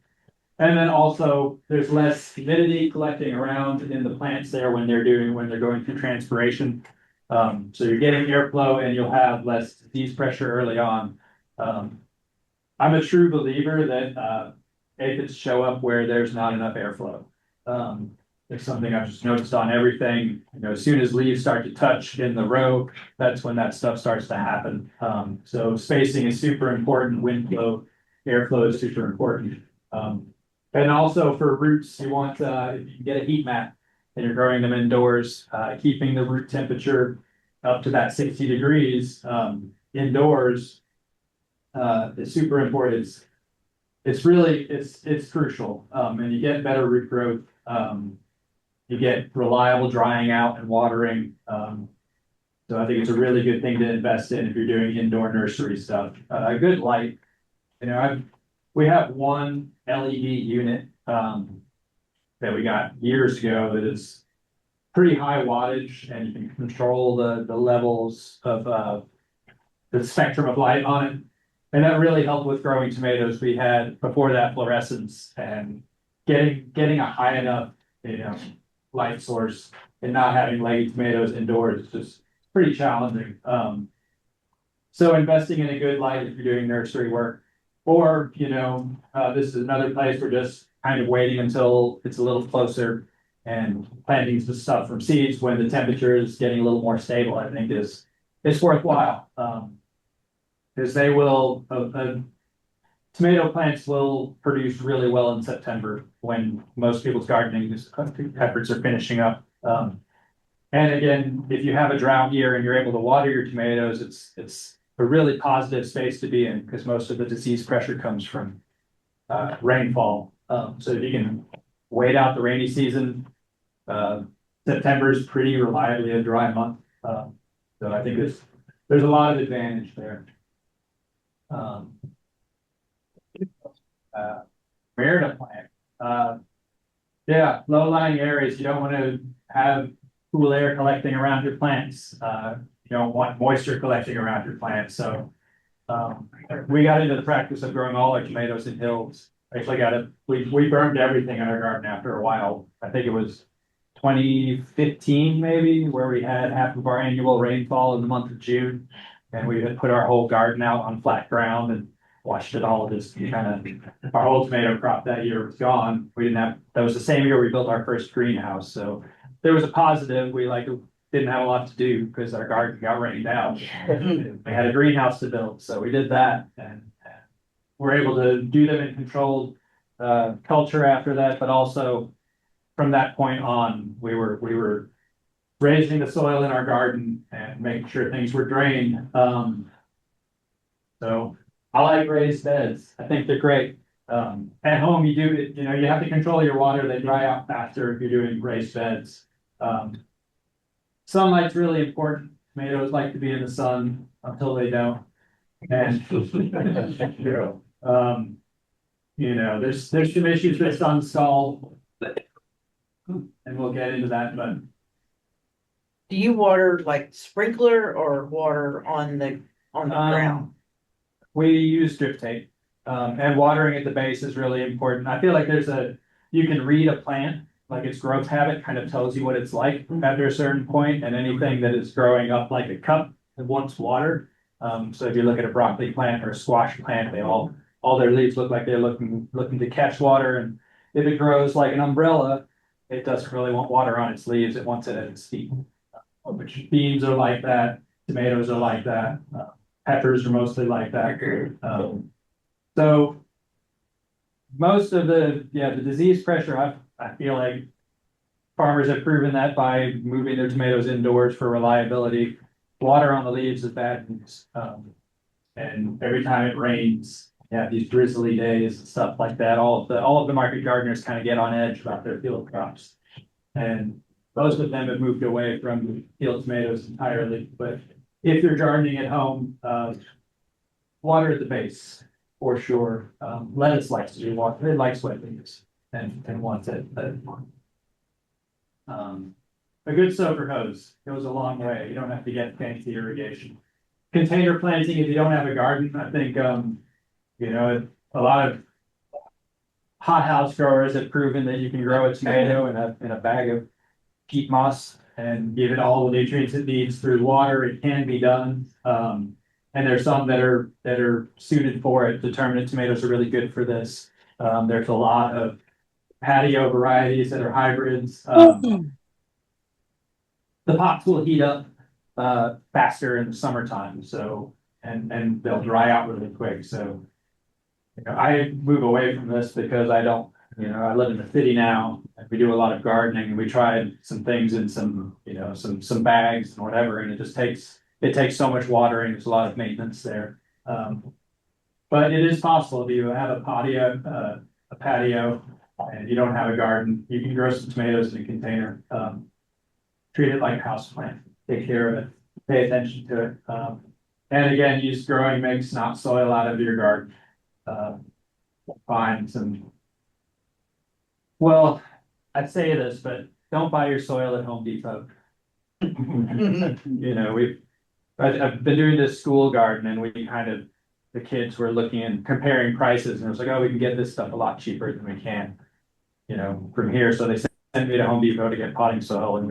And then also there's less humidity collecting around in the plants there when they're going through transpiration. So you're getting airflow and you'll have less disease pressure early on. I'm a true believer that aphids show up where there's not enough airflow. It's something I've just noticed on everything. As soon as leaves start to touch in the row, that's when that stuff starts to happen. So spacing is super important. Wind flow, airflow is super important. And also for roots, you want if you can get a heat mat and you're growing them indoors, keeping the root temperature up to that 60 degrees indoors is super important. It's crucial. And you get better root growth. You get reliable drying out and watering. So I think it's a really good thing to invest in if you're doing indoor nursery stuff. A good light. We have one LED unit that we got years ago that is pretty high wattage, and you can control the levels of the spectrum of light on it. And that really helped with growing tomatoes. We had before that fluorescence, and getting a high enough, light source and not having leggy tomatoes indoors is just pretty challenging. So investing in a good light if you're doing nursery work, or, this is another place we're just kind of waiting until it's a little closer and planting the stuff from seeds when the temperature is getting a little more stable, I think is worthwhile. Because they will, tomato plants will produce really well in September when most people's gardening efforts are finishing up. And again, if you have a drought year and you're able to water your tomatoes, it's a really positive space to be in because most of the disease pressure comes from rainfall. So if you can wait out the rainy season, September is pretty reliably a dry month. So I think there's a lot of advantage there. Where to plant? Yeah, low-lying areas. You don't want to have cool air collecting around your plants. You don't want moisture collecting around your plants. So we got into the practice of growing all our tomatoes in hills. Actually we burned everything in our garden after a while. I think it was 2015 maybe, where we had half of our annual rainfall in the month of June. And we had put our whole garden out on flat ground, and watched it all just kind of, our whole tomato crop that year was gone. We didn't have, that was the same year we built our first greenhouse, so there was a positive. We like didn't have a lot to do because our garden got rained out. We had a greenhouse to build, so we did that, and we're able to do them in controlled culture after that, but also from that point on, we were raising the soil in our garden and making sure things were drained. So I like raised beds. I think they're great. At home, you have to control your water. They dry out faster if you're doing raised beds. Sunlight's really important. Tomatoes like to be in the sun until they don't. And there's some issues with sun scald. And we'll get into that, but Do you water like sprinkler or water on the ground? we use drip tape. And watering at the base is really important. I feel like you can read a plant, like its growth habit kind of tells you what it's like after a certain point, and anything that is growing up like a cup that wants water. So if you look at a broccoli plant or a squash plant, all their leaves look like they're looking to catch water. And if it grows like an umbrella, it doesn't really want water on its leaves. It wants it at its feet. Which beans are like that, tomatoes are like that, peppers are mostly like that. So most of the disease pressure, I feel like farmers have proven that by moving their tomatoes indoors for reliability. Water on the leaves is bad news. And every time it rains, these drizzly days and stuff like that, all of the market gardeners kind of get on edge about their field crops. And most of them have moved away from field tomatoes entirely. But if you're gardening at home, water at the base for sure. Lettuce likes to do water. It likes wet leaves and wants it. A good soaker hose goes a long way. You don't have to get fancy irrigation. Container planting, if you don't have a garden, I think a lot of hothouse growers have proven that you can grow a tomato in a bag of peat moss and give it all the nutrients it needs through water. It can be done. And there's some that are suited for it. Determinate tomatoes are really good for this. There's a lot of patio varieties that are hybrids. The pots will heat up faster in the summertime, so and they'll dry out really quick. So I move away from this because I don't. I live in the city now, and we do a lot of gardening. We tried some things in some bags and whatever, and it takes so much watering. There's a lot of maintenance there. But it is possible if you have a patio, and you don't have a garden, you can grow some tomatoes in a container. Treat it like a house plant. Take care of it. Pay attention to it. And again, use growing mix, not soil out of your garden. Find some. Well, I'd say this, but don't buy your soil at Home Depot. I've been doing this school garden, and the kids were looking and comparing prices, and it was like, oh, we can get this stuff a lot cheaper than we can, from here. So they sent me to Home Depot to get potting soil, and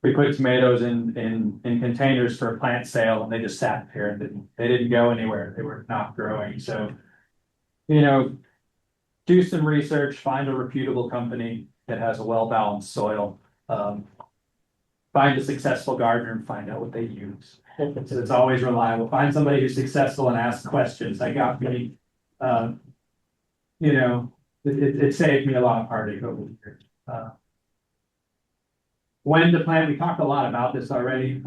we put tomatoes in containers for a plant sale, and they just sat there and they didn't go anywhere. They were not growing. So, do some research, find a reputable company that has a well-balanced soil. Find a successful gardener and find out what they use. So it's always reliable. Find somebody who's successful and ask questions. That got me, it saved me a lot of heartache over the years. When to plant, we talked a lot about this already.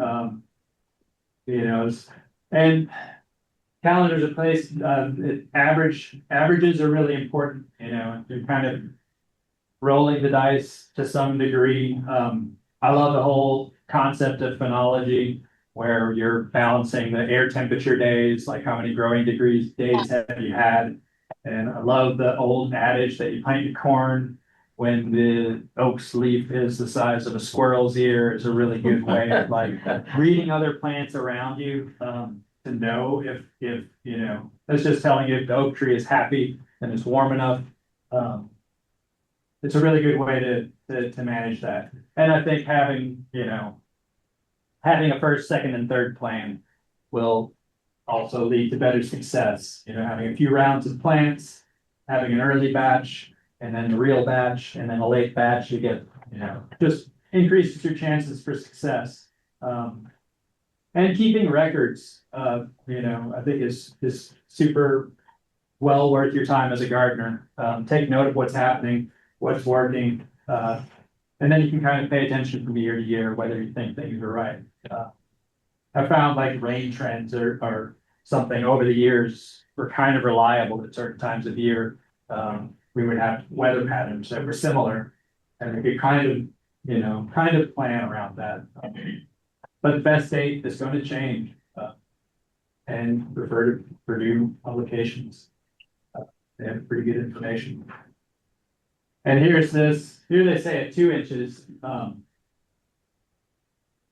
And calendars are placed, averages are really important. You're kind of rolling the dice to some degree. I love the whole concept of phenology, where you're balancing the air temperature days, like how many growing days have you had. And I love the old adage that you plant your corn when the oak's leaf is the size of a squirrel's ear is a really good way of reading other plants around you. To know if that's just telling you if the oak tree is happy and it's warm enough. It's a really good way to manage that. And I think having a first, second, and third plan will also lead to better success. You know, having a few rounds of plants, having an early batch, and then the real batch, and then a late batch, you get, you know, just increases your chances for success. And keeping records, you know, I think is super well worth your time as a gardener. Take note of what's happening, what's working, and then you can kind of pay attention from year to year, whether you think things are right. I found like rain trends are something over the years were kind of reliable at certain times of year. We would have weather patterns that were similar, and we could kind of, you know, kind of plan around that. But the best date is going to change, and refer to Purdue publications. They have pretty good information. And here's this, here they say at 2 inches,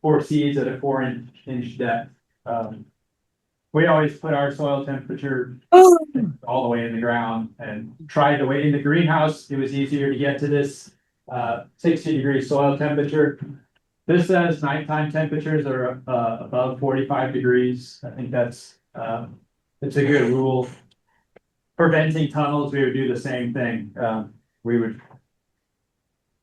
for seeds at a 4-inch depth. We always put our soil temperature all the way in the ground and tried to wait in the greenhouse. It was easier to get to this 60-degree soil temperature. This says nighttime temperatures are above 45 degrees. I think that's it's a good rule. For venting tunnels, we would do the same thing. We would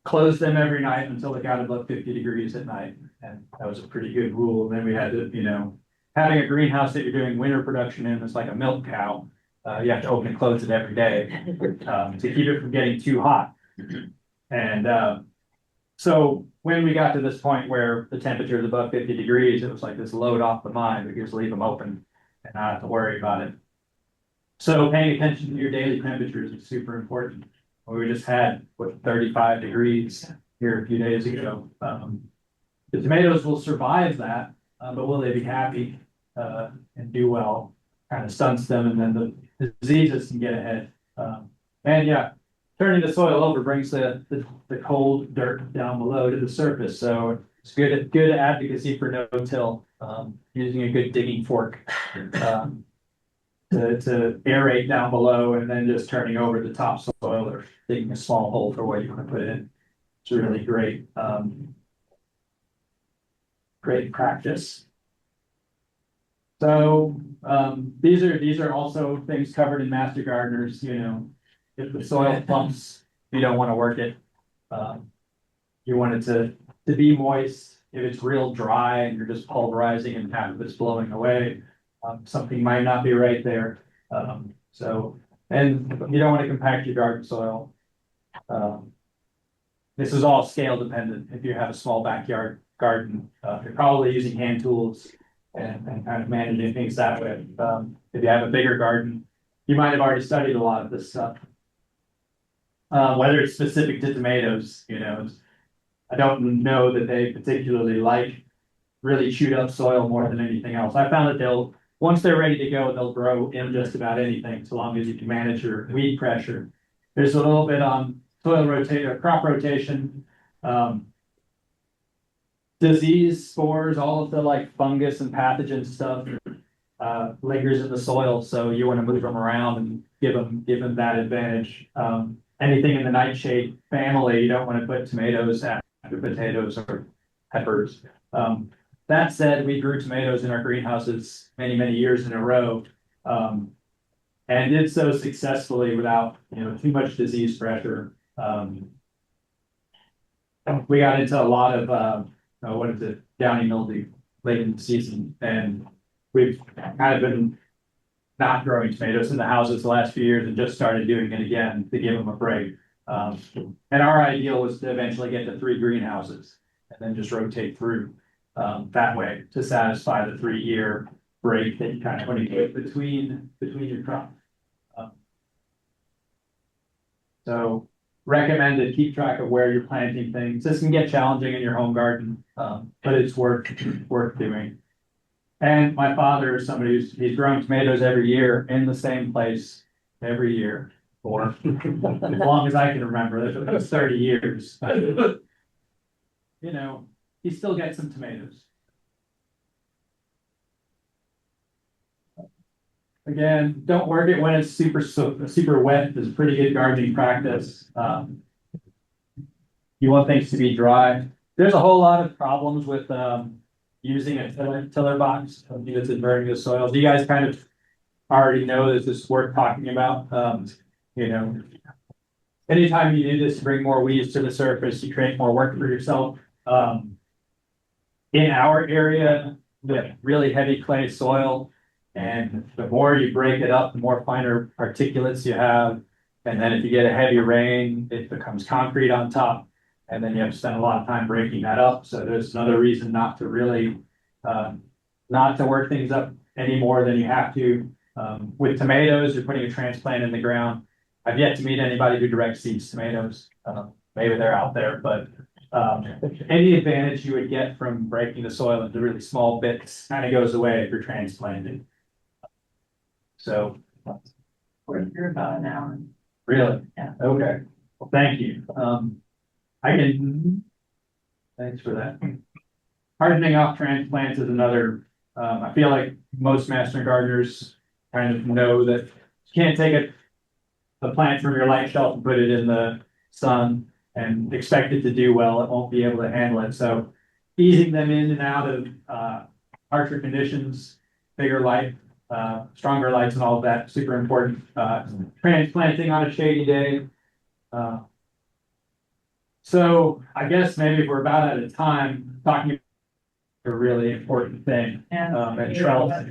close them every night until it got above 50 degrees at night. And that was a pretty good rule. And then we had to, you know, having a greenhouse that you're doing winter production in is like a milk cow. You have to open and close it every day to keep it from getting too hot. And so when we got to this point where the temperature is above 50 degrees, it was like this load off the mind. We just leave them open and not have to worry about it. So paying attention to your daily temperatures is super important. We just had, what, 35 degrees here a few days ago. The tomatoes will survive that, but will they be happy and do well? Kind of stunts them, and then the diseases can get ahead. And yeah, turning the soil over brings the cold dirt down below to the surface. So it's good advocacy for no-till, using a good digging fork to aerate down below, and then just turning over the topsoil or digging a small hole for what you want to put in. It's really great, great practice. So these are also things covered in Master Gardeners. You know, if the soil plumps, you don't want to work it. You want it to be moist. If it's real dry and you're just pulverizing and half of it's blowing away, something might not be right there. And you don't want to compact your garden soil. This is all scale dependent. If you have a small backyard garden, you're probably using hand tools and kind of managing things that way. If you have a bigger garden, you might have already studied a lot of this stuff. Whether it's specific to tomatoes, you know, I don't know that they particularly like really chewed up soil more than anything else. I found that once they're ready to go, they'll grow in just about anything, so long as you can manage your weed pressure. There's a little bit on soil rotation or crop rotation. Disease spores, all of the like fungus and pathogen stuff lingers in the soil, so you want to move them around and give them that advantage. Anything in the nightshade family, you don't want to put tomatoes after potatoes or peppers. That said, we grew tomatoes in our greenhouses many years in a row, and did so successfully without, you know, too much disease pressure. We got into a lot of downy mildew late in the season, and we've kind of been not growing tomatoes in the houses the last few years and just started doing it again to give them a break. And our ideal was to eventually get to 3 greenhouses and then just rotate through that way to satisfy the 3-year break that you kind of want to get between your crops. So recommended, keep track of where you're planting things. This can get challenging in your home garden, but it's worth doing. And my father is somebody he's grown tomatoes every year in the same place every year for as long as I can remember. That's 30 years. You know, he still gets some tomatoes. Again, don't work it when it's super wet. It's pretty good gardening practice. You want things to be dry. There's a whole lot of problems with using a tiller box, something that's inverting the soil. Do you guys kind of already know that this is worth talking about? You know, anytime you do this, to bring more weeds to the surface, you create more work for yourself. In our area, we have really heavy clay soil, and the more you break it up, the more finer particulates you have. And then if you get a heavy rain, it becomes concrete on top, and then you have to spend a lot of time breaking that up. So there's another reason not to really, not to work things up any more than you have to. With tomatoes, you're putting a transplant in the ground. I've yet to meet anybody who direct seeds tomatoes. Maybe they're out there, but any advantage you would get from breaking the soil into really small bits kind of goes away if you're transplanting. So. We're here about an hour. Really? Yeah. Okay, well, thank you. I can, thanks for that. Hardening off transplants is another, I feel like most master gardeners kind of know that you can't take a plant from your light shelf and put it in the sun and expect it to do well. It won't be able to handle it. So easing them in and out of harsher conditions, bigger light, stronger lights and all of that, super important. Transplanting on a shady day. So I guess maybe if we're about out of time, talking a really important thing. And trellis.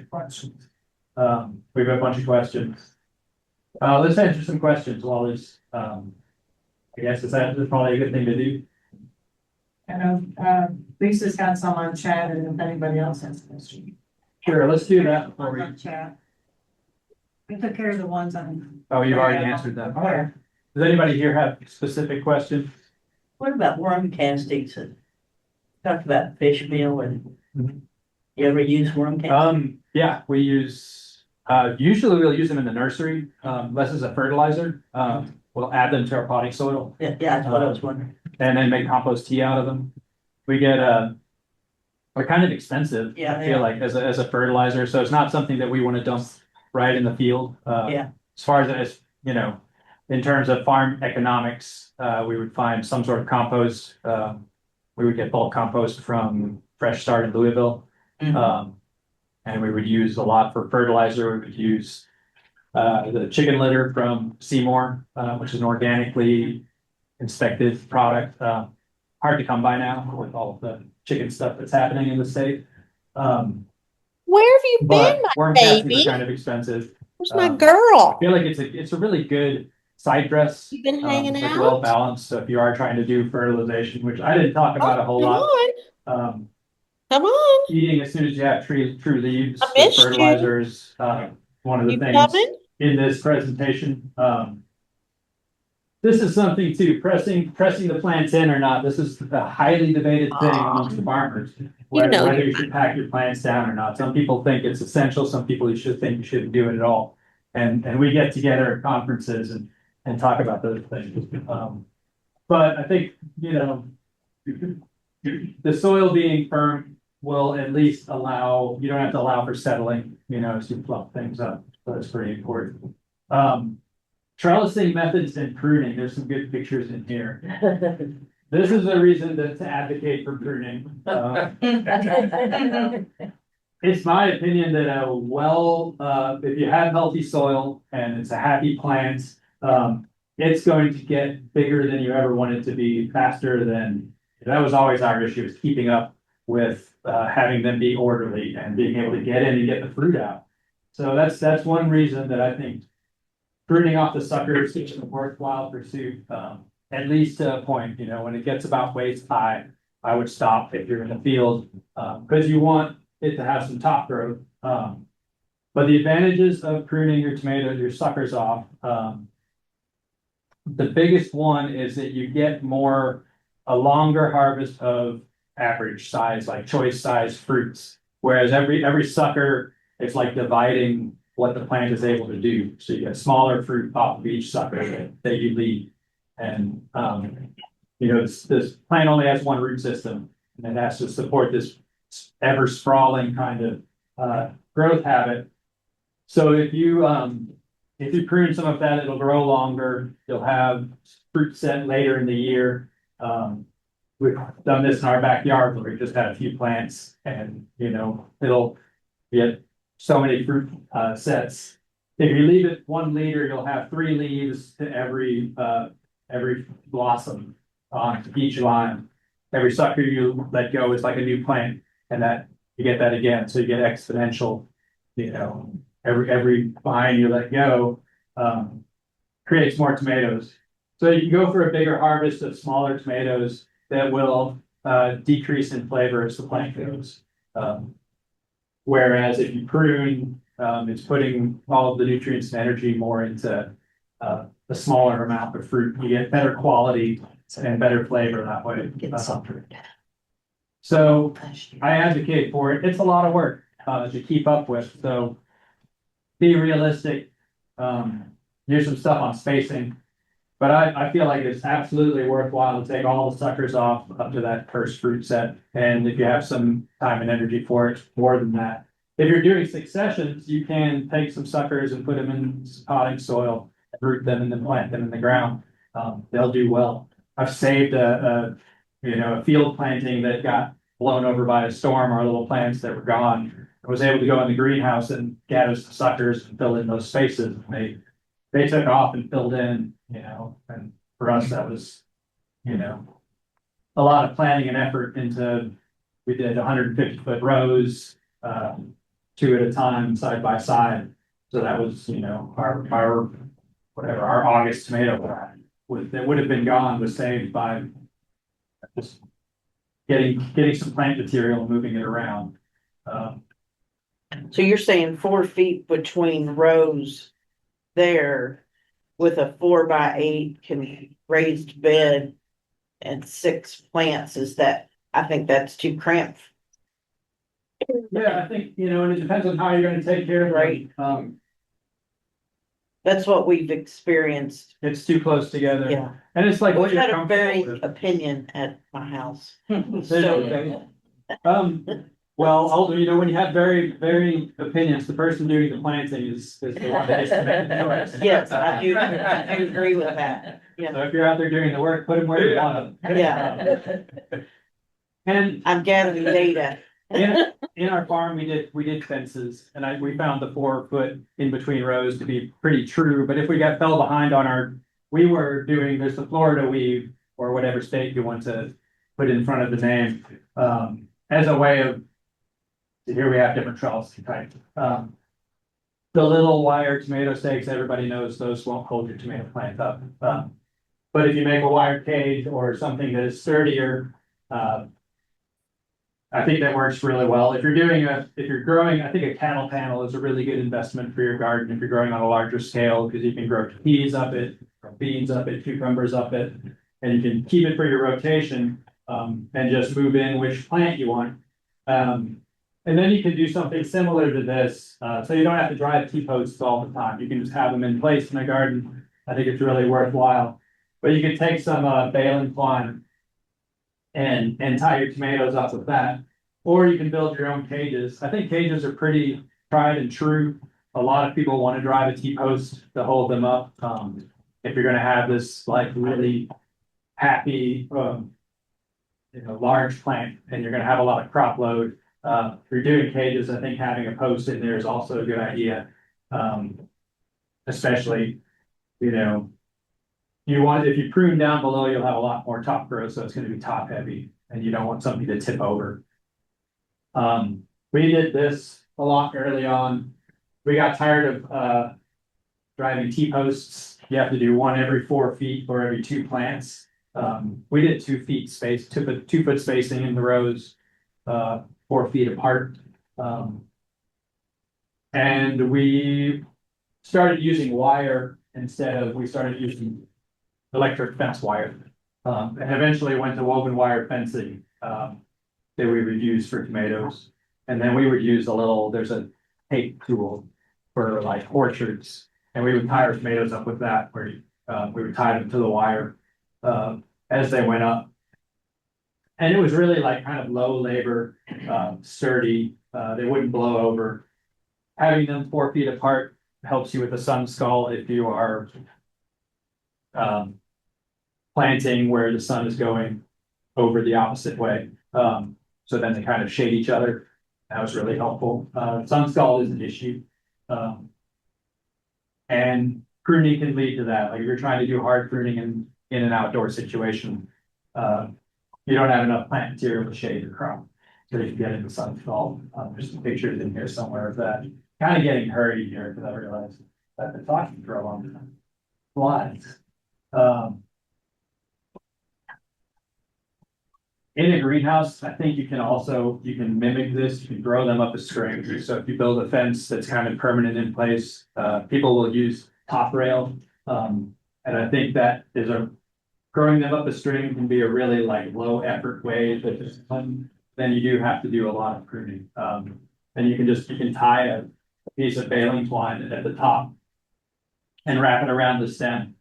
We have a bunch of questions. Let's answer some questions while there's, I guess that's probably a good thing to do. Lisa's got some on chat, and if anybody else has questions. Sure, let's do that before we. On chat. We took care of the ones on. Oh, you've already answered that. Yeah. Does anybody here have specific questions? What about worm castings? Talked about fish meal and you ever use worm castings? Yeah, we use, usually we'll use them in the nursery, less as a fertilizer. We'll add them to our potting soil Yeah, that's what I was wondering. and then make compost tea out of them. We get, they're kind of expensive, Yeah, I feel like, as a fertilizer. So it's not something that we want to dump right in the field. Yeah. As far as, you know, in terms of farm economics, we would find some sort of compost. We would get bulk compost from Fresh Start in Louisville. And we would use a lot for fertilizer. We would use the chicken litter from Seymour, which is an organically inspected product. Hard to come by now with all of the chicken stuff that's happening in the state. Where have you been, my worm castings baby? are kind of expensive. Where's my I girl? feel like it's a really good side dress. You been hanging It's out? well balanced. So if you are trying to do fertilization, which I didn't talk about a whole Come lot. on, come on. Eating as soon as you have true leaves, I with missed you. fertilizers, one of the You things coming? in this presentation. This is something too, pressing the plants in or not. This is a highly debated thing amongst the farmers. know Whether you- you should pack your plants down or not. Some people think it's essential, some people you should think you shouldn't do it at all. And we get together at conferences and talk about those things. But I think, you know, the soil being firm will at least allow, you don't have to allow for settling, you know, as you fluff things up. So that's pretty important. Trellising methods and pruning, there's some good pictures in here. This is a reason to advocate for pruning. It's my opinion that if you have healthy soil and it's a happy plant, it's going to get bigger than you ever want it to be, faster than, that was always our issue, is keeping up with having them be orderly and being able to get in and get the fruit out. So that's one reason that I think pruning off the suckers is a worthwhile pursuit, at least to a point. You know, when it gets about waist high, I would stop if you're in the field, because you want it to have some top growth. But the advantages of pruning your tomatoes, your suckers off, the biggest one is that you get a longer harvest of average size, like choice size fruits. Whereas every sucker, it's like dividing what the plant is able to do. So you get smaller fruit off of each sucker that you leave. And, you know, this plant only has one root system, and it has to support this ever sprawling kind of growth habit. So if you prune some of that, it'll grow longer. You'll have fruit set later in the year. we've done this in our backyard where we just had a few plants and, it'll get so many fruit, sets. If you leave it 1 liter, you'll have 3 leaves to every blossom on each line. Every sucker you let go is like a new plant, and that you get that again. So you get exponential, every vine you let go, creates more tomatoes. So you can go for a bigger harvest of smaller tomatoes that will decrease in flavor as the plant goes. Whereas if you prune, it's putting all of the nutrients and energy more into a smaller amount of fruit. You get better quality and better flavor that way. So I advocate for it. It's a lot of work to keep up with. So be realistic. Here's some stuff on spacing. But I feel like it's absolutely worthwhile to take all the suckers off up to that first fruit set. And if you have some time and energy for it, more than that. If you're doing successions, you can take some suckers and put them in potting soil, root them, and then plant them in the ground. They'll do well. I've saved a field planting that got blown over by a storm, our little plants that were gone. I was able to go in the greenhouse and gather some suckers and fill in those spaces. They took off and filled in, and for us, that was, a lot of planning and effort we did 150-foot rows, 2 at a time, side by side. So that was, our August tomato that would have been gone was saved by just getting some plant material and moving it around. So you're saying 4 feet between rows there with a 4x8 can raised bed and 6 plants, I think that's too cramped. Yeah, I think, and it depends on how you're gonna take care of it. Right. That's what we've experienced. It's too close together. Yeah. And it's like We what you're had a comfortable very with. opinion at my house. Okay. Well, when you have very, very opinions, the person doing the planting is the one that gets to make the choice. Yes, I do agree with that. Yeah. So if you're out there doing the work, put them where you want them. Yeah. And I'm gathering data. in our farm, we did fences, and we found the 4 foot in between rows to be pretty true. But if we fell behind there's the Florida weave, or whatever state you want to put in front of the name, as a way of, here we have different trellis types. The little wire tomato stakes, everybody knows those won't hold your tomato plant up. But if you make a wire cage or something that is sturdier, I think that works really well. If you're growing, I think a cattle panel is a really good investment for your garden if you're growing on a larger scale, because you can grow peas up it, beans up it, cucumbers up it, and you can keep it for your rotation, and just move in which plant you want. And then you can do something similar to this, so you don't have to drive T-posts all the time. You can just have them in place in a garden. I think it's really worthwhile. But you can take some baling twine and tie your tomatoes up with that. Or you can build your own cages. I think cages are pretty tried and true. A lot of people want to drive a T-post to hold them up. If you're going to have this like really happy, large plant, and you're going to have a lot of crop load, if you're doing cages, I think having a post in there is also a good idea. Especially, if you prune down below, you'll have a lot more top growth, so it's going to be top heavy, and you don't want something to tip over. We did this a lot early on. We got tired of driving T-posts. You have to do one every 4 feet or every 2 plants. We did 2 feet space, 2 foot spacing in the rows, 4 feet apart. And we started using wire we started using electric fence wire. And eventually went to woven wire fencing that we would use for tomatoes. And then we would use there's a tape tool for like orchards. And we would tie our tomatoes up with that, where we would tie them to the wire as they went up. And it was really like kind of low labor, sturdy. They wouldn't blow over. Having them 4 feet apart helps you with the sun skull if you are planting where the sun is going. over the opposite way. So then they kind of shade each other. That was really helpful. Sun scald is an issue. And pruning can lead to that. Like if you're trying to do hard pruning in an outdoor situation, you don't have enough plant material to shade your crop. So you can get into sun scald. There's some pictures in here somewhere of that. Kind of getting hurried here because I realized that I've been talking for a long time. Slides. In a greenhouse, I think you can mimic this, you can grow them up as strings. So if you build a fence that's kind of permanent in place, people will use top rail. And I think that is growing them up a string can be a really like low effort way, but then you do have to do a lot of pruning. And you can tie a piece of baling twine at the top and wrap it around the stem.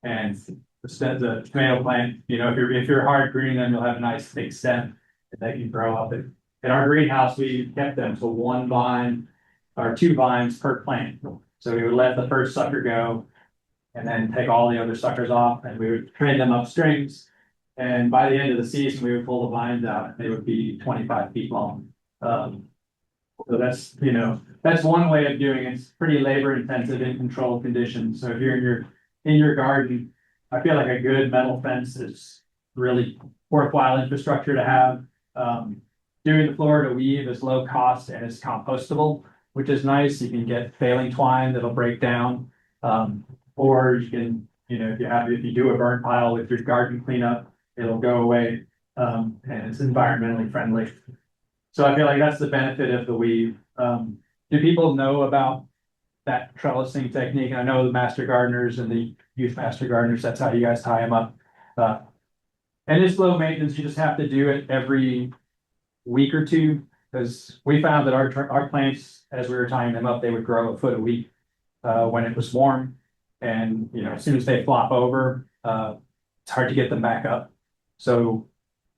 And the tomato plant, if you're hard pruning them, you'll have a nice thick stem that they can grow up. In our greenhouse, we kept them to one vine or two vines per plant. So we would let the first sucker go and then take all the other suckers off, and we would train them up strings. And by the end of the season, we would pull the vines out, and they would be 25 feet long. So that's one way of doing it. It's pretty labor intensive in controlled conditions. So if you're in your garden, I feel like a good metal fence is really worthwhile infrastructure to have. Doing the Florida weave is low cost and it's compostable, which is nice. You can get baling twine that'll break down. Or you can, if you do a burn pile with your garden cleanup, it'll go away. And it's environmentally friendly. So I feel like that's the benefit of the weave. Do people know about that trellising technique? I know the master gardeners and the youth master gardeners, that's how you guys tie them up. And it's low maintenance. You just have to do it every week or two, because we found that our plants, as we were tying them up, they would grow a foot a week when it was warm. And as soon as they flop over, it's hard to get them back up. So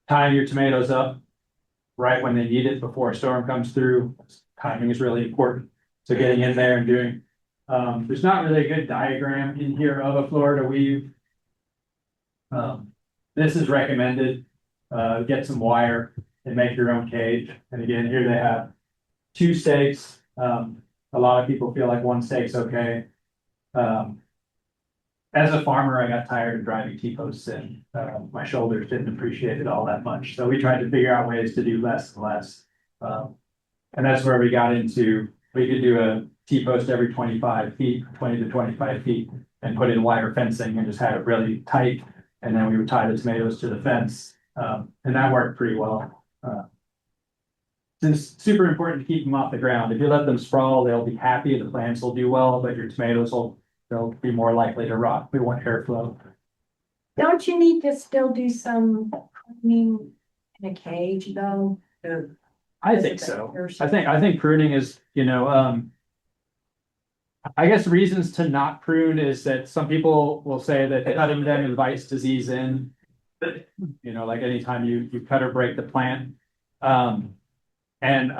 tying your tomatoes up right when they need it before a storm comes through, timing is really important. So getting in there and doing, there's not really a good diagram in here of a Florida weave. This is recommended. Get some wire and make your own cage. And again, here they have two stakes. A lot of people feel like one stake's okay. As a farmer, I got tired of driving T-posts in. My shoulders didn't appreciate it all that much. So we tried to figure out ways to do less and less. And that's where we got into, we could do a T-post every 25 feet, 20 to 25 feet, and put in wire fencing and just have it really tight. And then we would tie the tomatoes to the fence. And that worked pretty well. It's super important to keep them off the ground. If you let them sprawl, they'll be happy, the plants will do well, but your tomatoes they'll be more likely to rot. We want airflow. Don't you need to still do some pruning in a cage though? I think so. I think pruning is, I guess reasons to not prune is that some people will say that cutting them invites disease in. Like anytime you cut or break the plant. And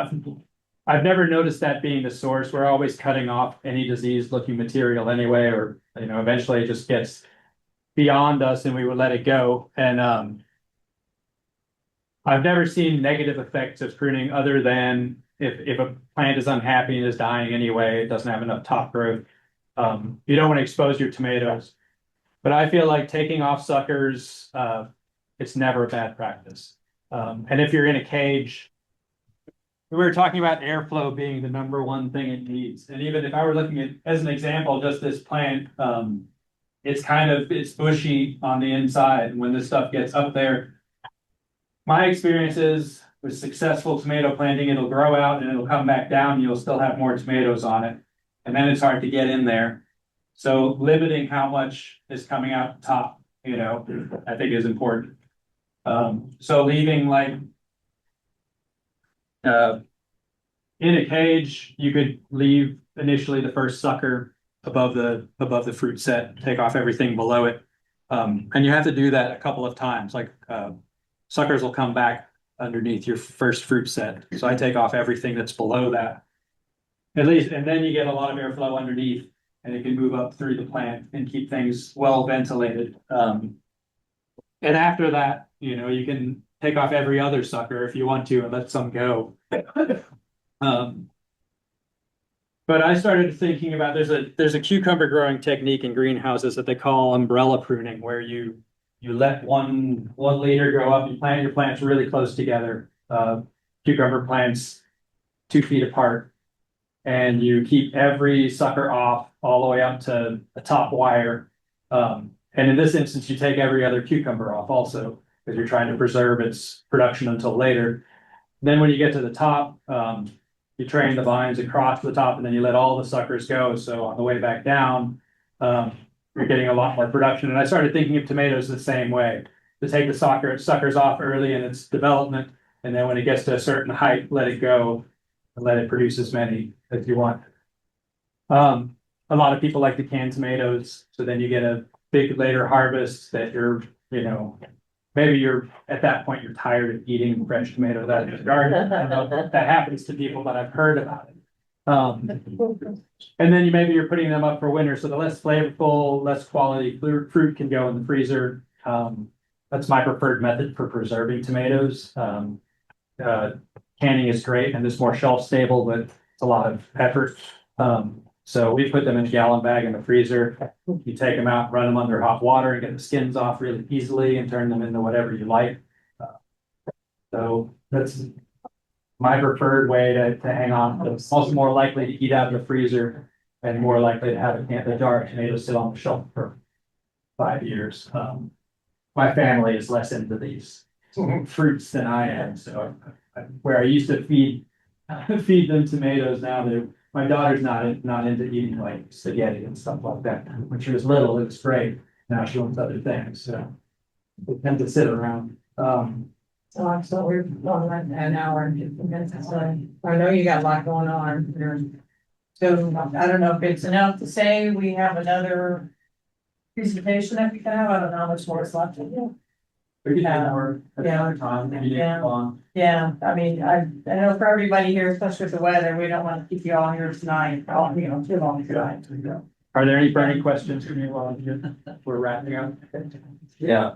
I've never noticed that being the source. We're always cutting off any disease looking material anyway, or eventually it just gets beyond us and we would let it go. And I've never seen negative effects of pruning other than if a plant is unhappy and is dying anyway, it doesn't have enough top growth. You don't want to expose your tomatoes. But I feel like taking off suckers, it's never a bad practice. And if you're in a cage, we were talking about airflow being the number one thing it needs. And even if I were looking at, as an example, just this plant, it's bushy on the inside. When this stuff gets up there, my experience is with successful tomato planting, it'll grow out and it'll come back down. And you'll still have more tomatoes on it. And then it's hard to get in there. So limiting how much is coming out the top, I think is important. So leaving in a cage, you could leave initially the first sucker above the fruit set, take off everything below it. And you have to do that a couple of times. Suckers will come back underneath your first fruit set. So I take off everything that's below that. At least, and then you get a lot of airflow underneath and it can move up through the plant and keep things well ventilated. And after that, You know, you can take off every other sucker if you want to and let some go. Um, but I started thinking about there's a cucumber growing technique in greenhouses that they call umbrella pruning, where you let one leader grow up, you plant your plants really close together, cucumber plants 2 feet apart, and you keep every sucker off all the way up to the top wire. And in this instance, you take every other cucumber off also, because you're trying to preserve its production until later. Then when you get to the top, you train the vines across the top, and then you let all the suckers go. So on the way back down, you're getting a lot more production. And I started thinking of tomatoes the same way, to take the suckers off early in its development, and then when it gets to a certain height, let it go and let it produce as many as you want. A lot of people like to can tomatoes, so then you get a big later harvest that you're, you know, maybe you're at that point you're tired of eating fresh tomatoes out of the garden. I don't know if that happens to people, but I've heard about it. And then maybe you're putting them up for winter, so the less flavorful, less quality fruit can go in the freezer. That's my preferred method for preserving tomatoes. Canning is great and it's more shelf stable, but it's a lot of effort. So we put them in a gallon bag in the freezer. You take them out, run them under hot water and get the skins off really easily and turn them into whatever you like. So that's my preferred way to hang on. It's also more likely to eat out of the freezer and more likely to have a jar of tomatoes sit on the shelf for 5 years. My family is less into these fruits than I am, so where I used to feed them tomatoes, now my daughter's not into eating like spaghetti and stuff like that. When she was little, it was great. Now she wants other things, so they tend to sit around. So we're on like an hour and 15 minutes. So I know you got a lot going on here. So I don't know if it's enough to say we have another presentation that we can have. I don't know how much more is left. We can have more at another time. If you need Yeah. long. Yeah, I mean, I know for everybody here, especially with the weather, we don't want to keep you all here tonight, too long tonight. Are there any burning questions from you while we're wrapping up? Yeah.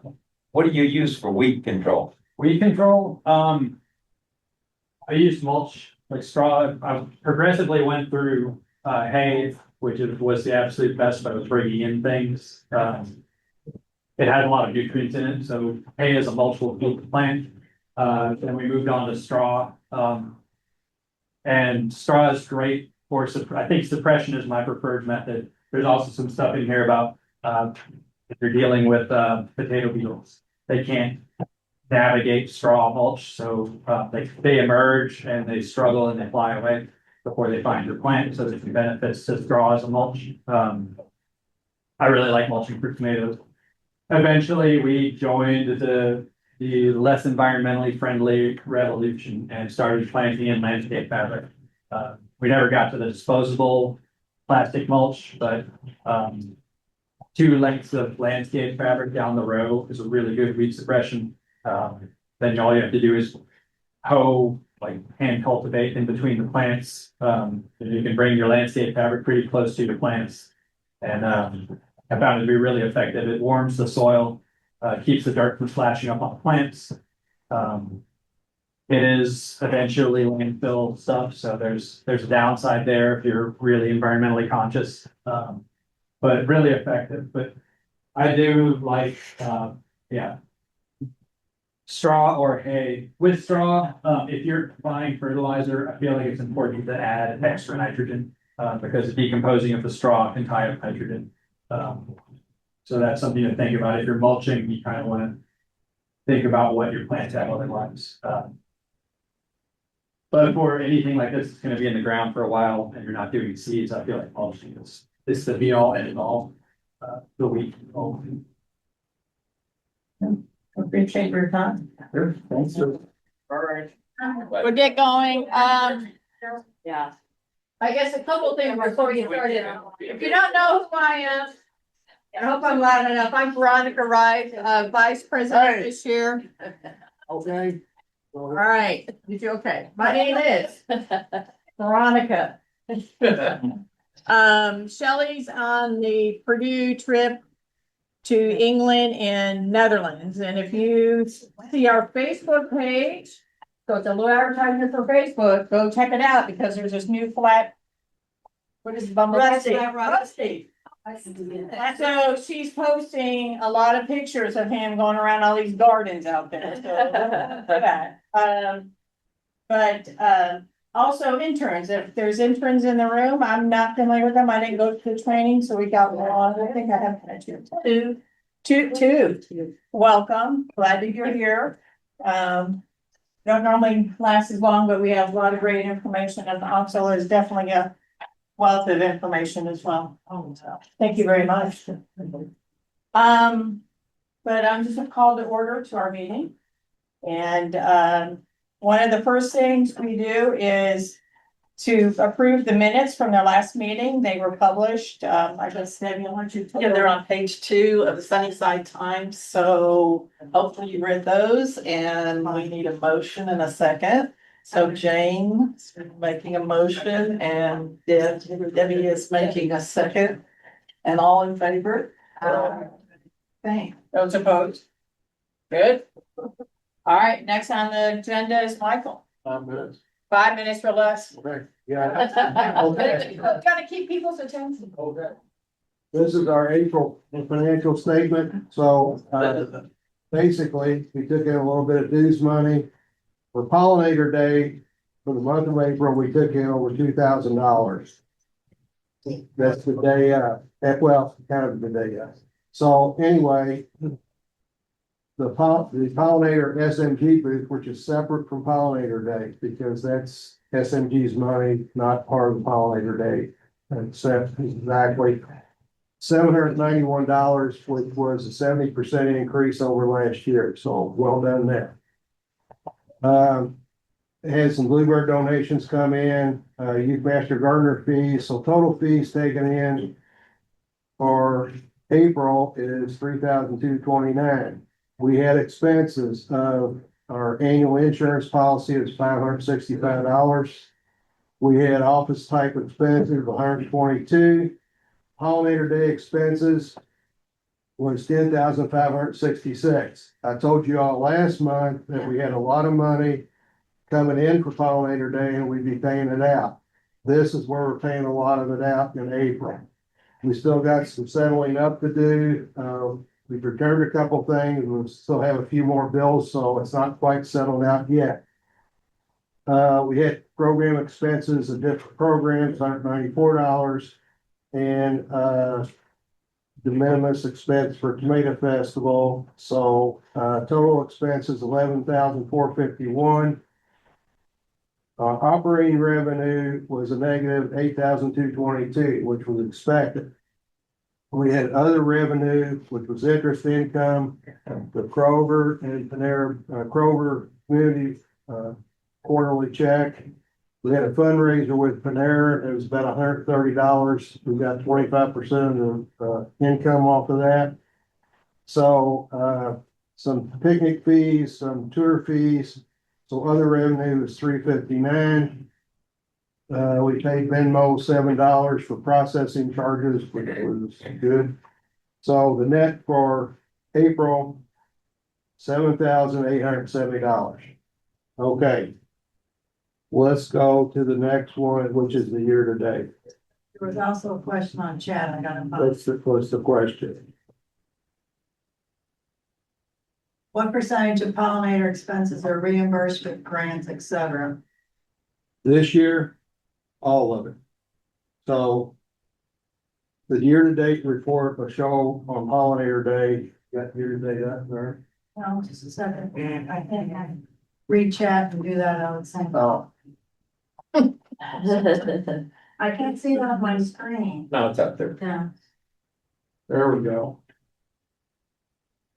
What do you use for weed control? Weed control, I used mulch, like straw. I progressively went through hay, which was the absolute best, but I was bringing in things. It had a lot of nutrients in it, so hay is a mulch will feed the plant. Then we moved on to straw. And straw is great for, I think suppression is my preferred method. There's also some stuff in here about if you're dealing with potato beetles. They can't navigate straw mulch, so they emerge and they struggle and they fly away before they find your plant. So there's some benefits to straw as a mulch. I really like mulching for tomatoes. Eventually, we joined the less environmentally friendly revolution and started planting in landscape fabric. We never got to the disposable plastic mulch, but 2 lengths of landscape fabric down the row is a really good weed suppression. Then all you have to do is hoe, like hand cultivate in between the plants. You can bring your landscape fabric pretty close to your plants. And I found it to be really effective. It warms the soil, keeps the dirt from splashing up on the plants. It is eventually landfill stuff, so there's a downside there if you're really environmentally conscious. But really effective. But I do like, yeah, straw or hay. With straw, if you're buying fertilizer, I feel like it's important to add extra nitrogen because the decomposing of the straw can tie up nitrogen. So that's something to think about. If you're mulching, you kind of want to think about what your plants have otherwise. But for anything like this, it's going to be in the ground for a while and you're not doing seeds. I feel like mulching is the be all and end all. The weed control. Appreciate your time. Sure, thanks. All right. We'll get going. Yeah. I guess a couple things before we get started. If you don't know who I am, I hope I'm loud enough. I'm Veronica Wright, Vice President this year. Okay. All right, you feel okay? My name is Veronica. Shelley's on the Purdue trip. to England and Netherlands. And if you see our Facebook page, so it's a little advertisement for Facebook, go check it out because there's this new flat. What is it? Rusty. Rusty. So she's posting a lot of pictures of him going around all these gardens out there. So look for that. Also interns, if there's interns in the room, I'm not familiar with them. I didn't go to the training, so we got one. I think I have had two. Welcome. Glad that you're here. Don't normally last as long, but we have a lot of great information and also is definitely a wealth of information as well. So thank you very much. But I'm just gonna call to order to our meeting. And one of the first things we do is to approve the minutes from their last meeting. They were published. I guess Debbie, I'll let you. Yeah, they're on page 2 of the Sunnyside Times, so hopefully you read those, and we need a motion and a second. So Jane is making a motion, and Debbie is making a second, and all in favor? Thanks. Those opposed? Good. All right, next on the agenda is Michael. 5 minutes. 5 minutes or less. Okay, yeah. Okay. Gotta keep people's attention. Okay. This is our April financial statement, so, basically, we took in a little bit of dues money. For pollinator day, for the month of April, we took in over $2,000. That's the day, well, kind of the day, so anyway. The pollinator SMG booth, which is separate from pollinator day, because that's SMG's money, not part of the pollinator day. Except exactly $791, which was a 70% increase over last year, so well done there. Had some Bluebird donations come in, Youth Master Gardener fees, so total fees taken in for April is $3,229. We had expenses of our annual insurance policy is $565. We had office type expenses of $122. Pollinator day expenses was $10,566. I told you all last month that we had a lot of money coming in for pollinator day and we'd be paying it out. This is where we're paying a lot of it out in April. We still got some settling up to do. We've returned a couple things. We'll still have a few more bills, so it's not quite settled out yet. We had program expenses of different programs, $194, and de minimis expense for Tomato Festival. So total expenses $11,451. Operating revenue was a negative $8,222, which was expected. We had other revenue, which was interest income, the Kroger and Panera, Kroger community, quarterly check. We had a fundraiser with Panera. It was about $130. We got 25% of income off of that. So, some picnic fees, some tour fees. So other revenue was $359. We paid Venmo $7 for processing charges, which was good. So the net for April, $7,870. Okay. Let's go to the next one, which is the year to date. There was also a question on chat. I got a What's the question? What percentage of pollinator expenses are reimbursed with grants, et cetera? This year, all of it. So the year-to-date report will show on pollinator day, got year-to-date up there. No, just a second. I think I read chat and do that all the same. Oh, I can't see it on my screen. No, it's up there. Yeah, there we go.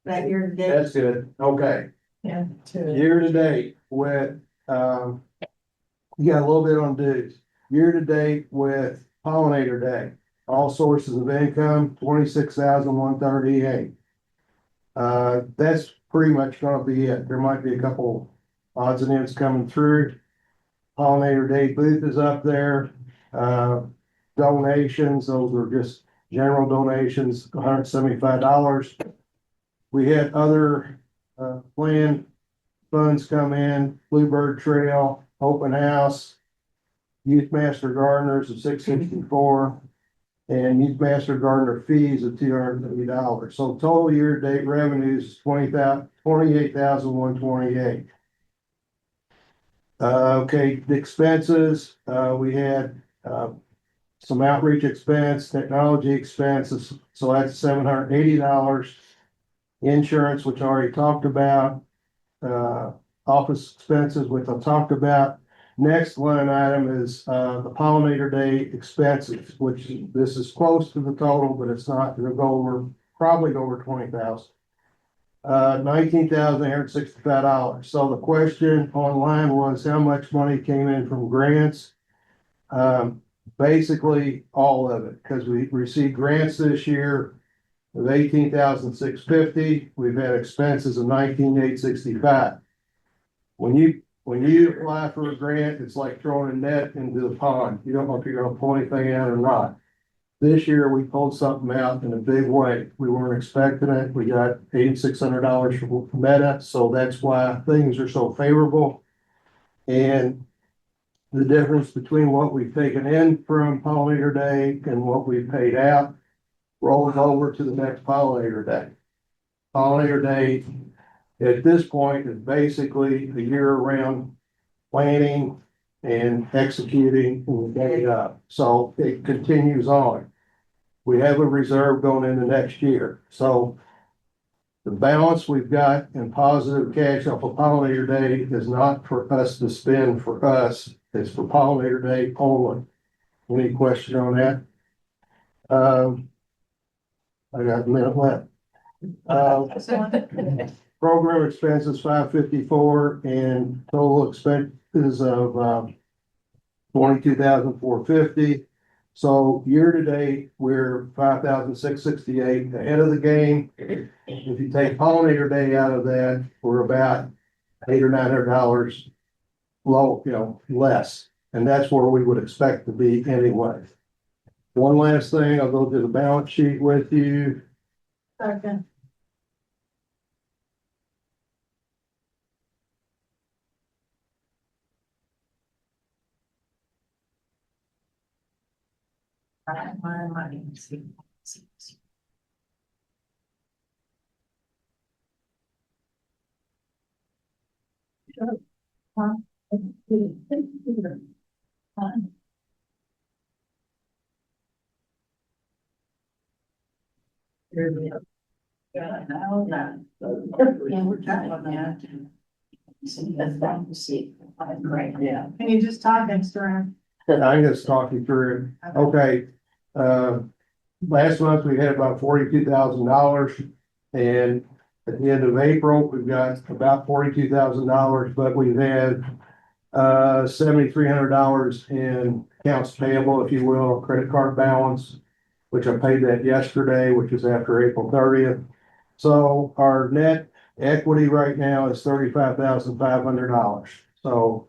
that year to date. That's good. Okay. Yeah. Year-to-date with, you got a little bit on dues. Year-to-date with pollinator day, all sources of income, 26,138. That's pretty much gonna be it. There might be a couple odds and ends coming through. Pollinator day booth is up there. Donations, those are just General donations, $175. We had other, planned funds come in, Bluebird Trail, Open House, Youth Master Gardeners of $664, and Youth Master Gardener fees of $250. So total year-to-date revenues, $28,128. Okay, the expenses, we had, some outreach expense, technology expenses, so that's $780. Insurance, which I already talked about, office expenses, which I talked about. Next line item is, the pollinator day expenses, which this is close to the total, but it's not, it'll go over, probably go over 20,000. $19,865. So the question online was how much money came in from grants? Basically all of it, because we received grants this year of $18,650. We've had expenses of $19,865. When you apply for a grant, it's like throwing a net into the pond. You don't know if you're gonna pull anything out or not. This year, we pulled something out in a big way. We weren't expecting it. We got $8,600 from Meta, so that's why things are so favorable. And the difference between what we've taken in from Pollinator Day and what we've paid out rolls over to the next Pollinator Day. Pollinator Day, at this point, is basically a year-round planning and executing and getting up. So it continues on. We have a reserve going into next year. So the balance we've got in positive cash off of Pollinator Day is not for us to spend for us. It's for Pollinator Day only. Any question on that? I got a minute left. Program expenses $554 and total expenses of 22,450. So year to date, we're 5,668 ahead of the game. If you take Pollinator Day out of that, we're about $800 or $900 low, less. And that's where we would expect to be anyway. One last thing, I'll go through the balance sheet with you. Okay. My money. Yeah, we're talking about that. Yeah. Can you just talk next to her? I'm just talking through it. Okay. Last month we had about $42,000 and at the end of April, we've got about $42,000, but we've had $7,300 in accounts payable, if you will, credit card balance, which I paid that yesterday, which is after April 30th. So our net equity right now is $35,500. So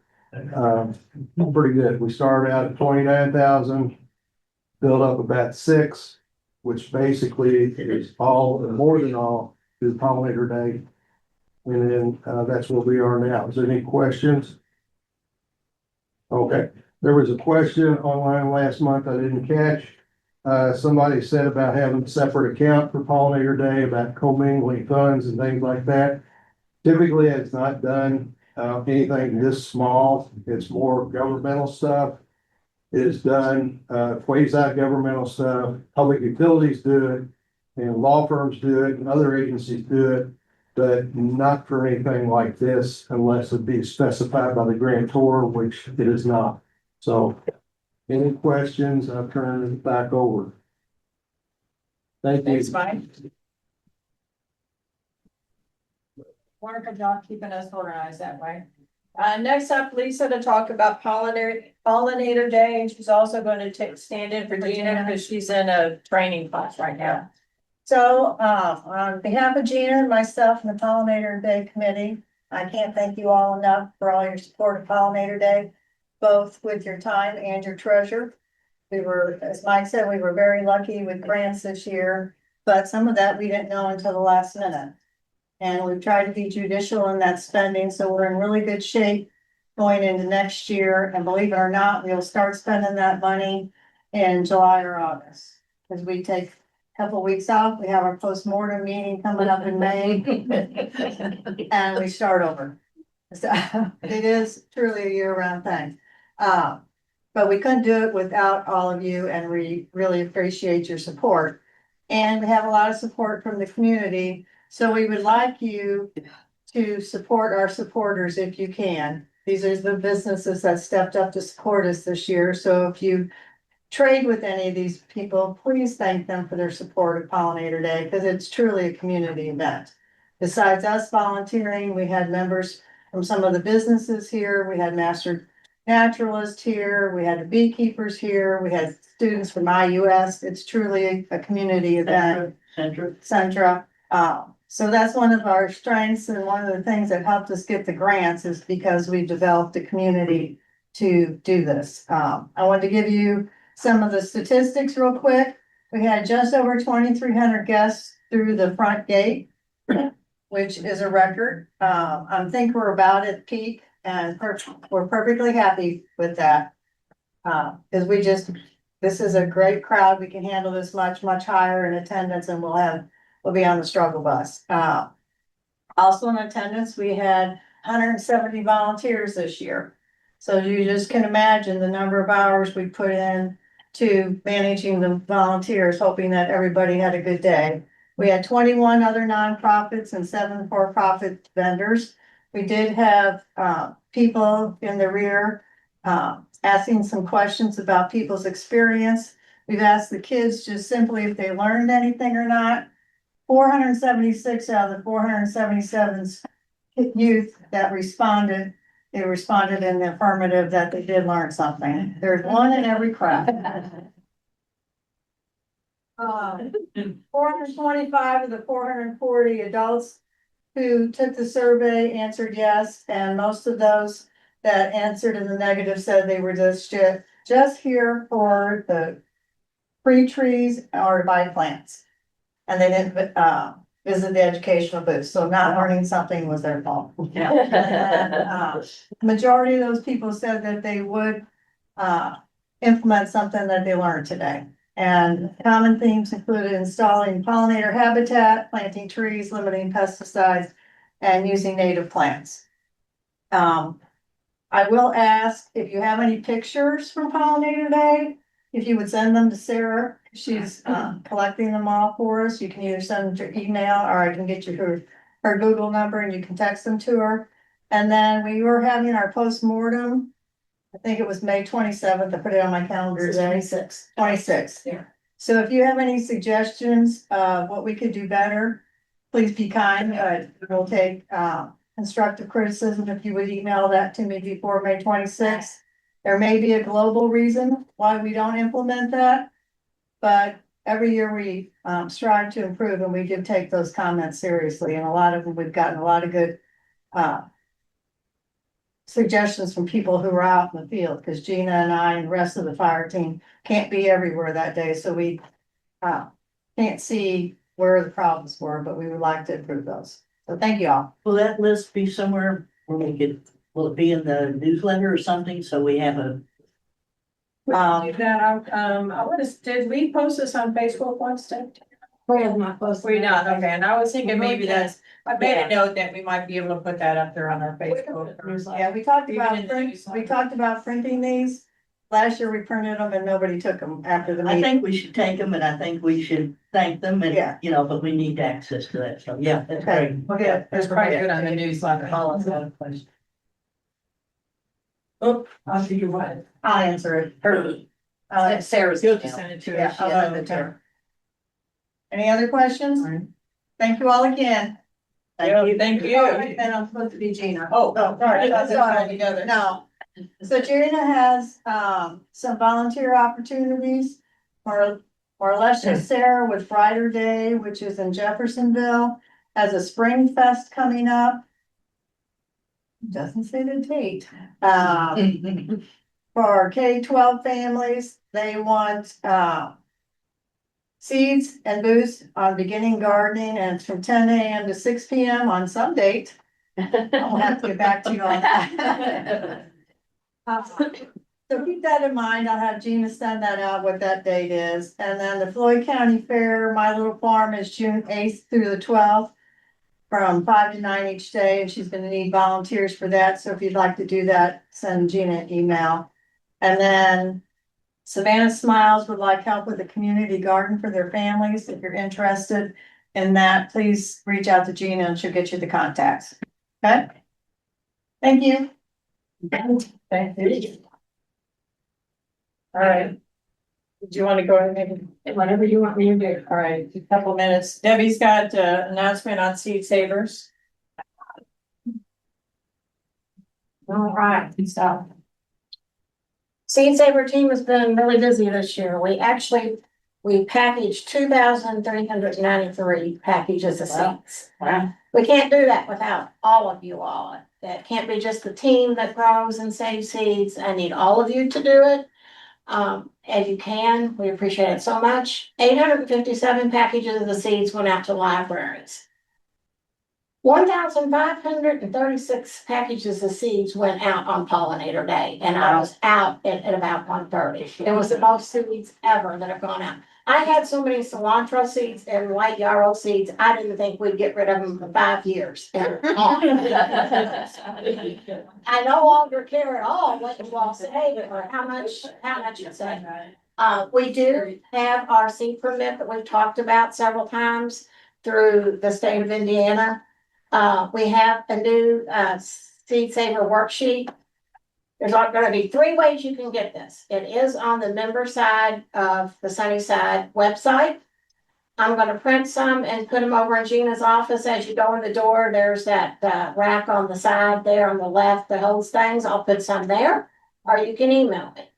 pretty good. We started out at 29,000, built up about 6, which basically is all, more than all, is Pollinator Day. And then that's where we are now. Is there any questions? Okay, there was a question online last month I didn't catch. Somebody said about having a separate account for Pollinator Day, about commingling funds and things like that. Typically, it's not done anything this small. It's more governmental stuff. It is done quasi-governmental stuff. Public utilities do it, and law firms do it, and other agencies do it, but not for anything like this unless it be specified by the grantor, which it is not. So, any questions? I'll turn it back over. Thank you. Thanks, Mike. Wonderful job keeping us organized that way. Next up, Lisa to talk about Pollinator Day, and she's also going to stand in for Gina because she's in a training class right now. So, on behalf of Gina and myself and the Pollinator Day Committee, I can't thank you all enough for all your support of Pollinator Day, both with your time and your treasure. We were, as Mike said, we were very lucky with grants this year, but some of that we didn't know until the last minute. And we've tried to be judicial in that spending, so we're in really good shape going into next year. And believe it or not, we'll start spending that money in July or August. Because we take a couple weeks off, we have our post-mortem meeting coming up in May, and we start over. So it is truly a year-round thing. But we couldn't do it without all of you, and we really appreciate your support. And we have a lot of support from the community, so we would like you to support our supporters if you can. These are the businesses that stepped up to support us this year, so if you trade with any of these people, please thank them for their support of Pollinator Day, because it's truly a community event. Besides us volunteering, we had members from some of the businesses here, we had master naturalists here, we had the beekeepers here, we had students from IUS. It's truly a community event. Centra. So that's one of our strengths, and one of the things that helped us get the grants is because we developed a community to do this. I wanted to give you some of the statistics real quick. We had just over 2,300 guests through the front gate, which is a record. I think we're about at peak, and we're perfectly happy with that. Because this is a great crowd. We can handle this much higher in attendance, and we'll be on the struggle bus. Also in attendance, we had 170 volunteers this year. So you just can imagine the number of hours we put in to managing the volunteers, hoping that everybody had a good day. We had 21 other nonprofits and 7 for-profit vendors. We did have people in the rear asking some questions about people's experience. We've asked the kids just simply if they learned anything or not. 476 out of the 477 youth that responded, they responded in the affirmative that they did learn something. There's one in every crowd. 425 of the 440 adults who took the survey answered yes, and most of those that answered in the negative said they were just here for the free trees or to buy plants. And they didn't visit the educational booth, so not learning something was their fault. Majority of those people said that they would implement something that they learned today. And common themes included installing pollinator habitat, planting trees, limiting pesticides, and using native plants. I will ask if you have any pictures from Pollinator Day, if you would send them to Sarah. She's collecting them all for us. You can either send them to email, or I can get you her Google number and you can text them to her. And then we were having our post-mortem. I think it was May 27th. I put it on my calendar today. 26. Yeah. So if you have any suggestions of what we could do better, please be kind. We'll take constructive criticism if you would email that to me before May 26th. There may be a global reason why we don't implement that, but every year we strive to improve, and we do take those comments seriously. And a lot of them, we've gotten a lot of good suggestions from people who are out in the field, because Gina and I and the rest of the fire team can't be everywhere that day, so we can't see where the problems were, but we would like to improve those. So thank you all. Will that list be somewhere where we could, will it be in the newsletter or something, so we have a? Do that, I wanna, did we post this on Facebook once, Deb? We have not posted. We not, okay, and I was thinking maybe I made a note that we might be able to put that up there on our Facebook. Yeah, we talked Even about in the newsletter. we talked about printing these. Last year we printed them and nobody took them after the I meeting. think we should take them, and I think we should thank them, Yeah. and, but we need access to that, so, yeah, that's great. Okay, It's probably good on the newsletter. Oh, I'll see you what. I'll answer it. Sarah's good to send it to Yeah, us. I'll send it to her. Any other questions? Thank you all again. Thank you. Thank you. And I'm supposed to be Gina. Oh, sorry. That's all together. No. So Gina has some volunteer opportunities, or less just Sarah with Brighter Day, which is in Jeffersonville, has a Spring Fest coming up. Doesn't say the date. for K-12 families. They want, seeds and booths on beginning gardening, and it's from 10 a.m. to 6 p.m. on some date. I'll have to get back to you on that. So keep that in mind. I'll have Gina send that out, what that date is. And then the Floyd County Fair, My Little Farm, is June 8th through the 12th from 5 to 9 each day, and she's gonna need volunteers for that. So if you'd like to do that, send Gina an email. And then Savannah Smiles would like help with a community garden for their families. If you're interested in that, please reach out to Gina and she'll get you the contacts. Okay? Thank you. Thank you. All right. Do you want to go ahead and maybe? Whatever you want me to do. All right, a couple minutes. Debbie's got announcement on seed savers. All right, so. Seed Saver team has been really busy this year. We packaged 2,393 packages of seeds. Wow. We can't do that without all of you all. That can't be just the team that grows and saves seeds. I need all of you to do it. If you can, we appreciate it so much. 857 packages of the seeds went out to libraries. 1,536 packages of seeds went out on pollinator day, and I was out at about 1:30. It was the most seeds ever that have gone out. I had so many cilantro seeds and white yarrow seeds, I didn't think we'd get rid of them for 5 years. I no longer care at all what you all say or how much you say. We do have our seed permit that we've talked about several times through the state of Indiana. We have a new seed saver worksheet. There's going to be 3 ways you can get this. It is on the member side of the Sunnyside website. I'm going to print some and put them over in Gina's office. As you go in the door, there's that rack on the side there on the left that holds things. I'll put some there, or you can email me.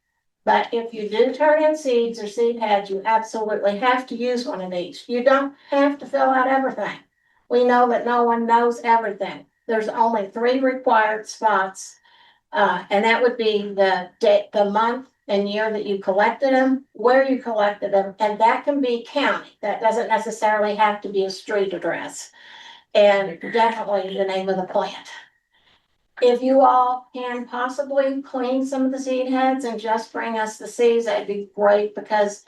But if you do turn in seeds or seed heads, you absolutely have to use one of these. You don't have to fill out everything. We know that no one knows everything. There's only 3 required spots. And that would be the date, the month and year that you collected them, where you collected them, and that can be county. That doesn't necessarily have to be a street address. And definitely the name of the plant. If you all can possibly clean some of the seed heads and just bring us the seeds, that'd be great, because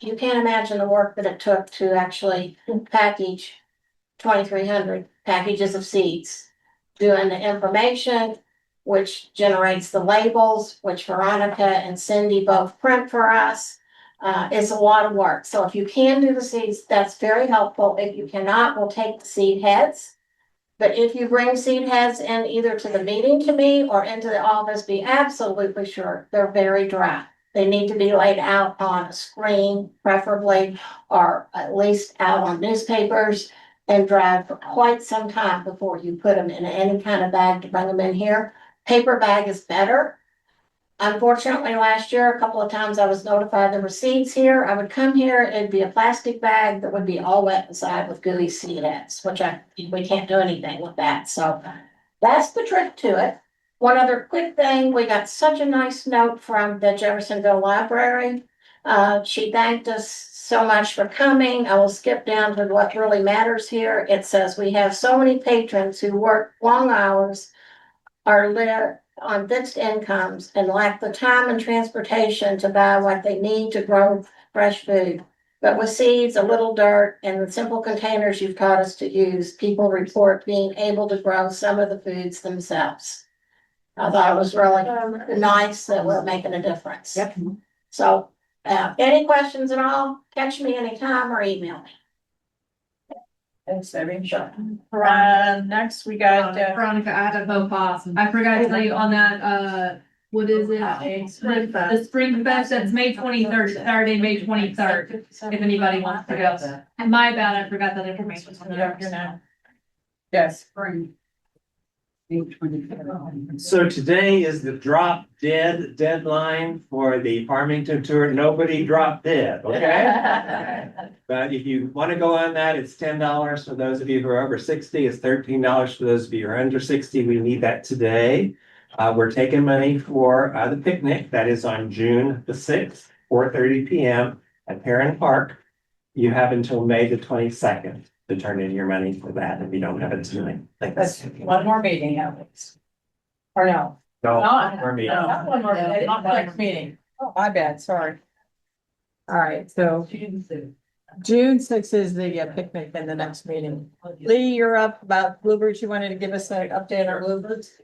you can't imagine the work that it took to actually package 2,300 packages of seeds, doing the information, which generates the labels, which Veronica and Cindy both print for us. It's a lot of work. So if you can do the seeds, that's very helpful. If you cannot, we'll take the seed heads. But if you bring seed heads in either to the meeting to me or into the office, be absolutely sure they're very dry. They need to be laid out on a screen, preferably, or at least out on newspapers, and dry for quite some time before you put them in any kind of bag to bring them in here. Paper bag is better. Unfortunately, last year, a couple of times I was notified there were seeds here. I would come here, it'd be a plastic bag that would be all wet inside with gooey seed heads, which we can't do anything with that. So that's the trick to it. One other quick thing, we got such a nice note from the Jeffersonville Library. She thanked us so much for coming. I will skip down to what really matters here. It says, we have so many patrons who work long hours, are live on fixed incomes, and lack the time and transportation to buy what they need to grow fresh food. But with seeds, a little dirt, and the simple containers you've taught us to use, people report being able to grow some of the foods themselves. I thought it was really nice that we're making a difference. Yep. So, any questions at all, catch me anytime or email me. Thanks, Debbie. Sure. Next we got, Veronica, I had a faux pas. I forgot to tell you on that, what is it? The Spring Fest, that's May 23rd, Saturday, May 23rd, if anybody wants to go. My bad, I forgot that information. yes. Spring. So today is the drop dead deadline for the Farmington tour. Nobody dropped dead, okay? But if you want to go on that, it's $10 for those of you who are over 60. It's $13 for those of you who are under 60. We need that today. We're taking money for the picnic. That is on June the 6th, 4:30 p.m. at Perrin Park. You have until May the 22nd to turn in your money for that if you don't have it tonight. That's one more meeting, Alex. Or no? No, Not- for me. No, not one more, not the next meeting. Oh, my bad, sorry. All right, so June 6th is the picnic and the next meeting. Lee, you're up about bluebirds. You wanted to give us an update on bluebirds?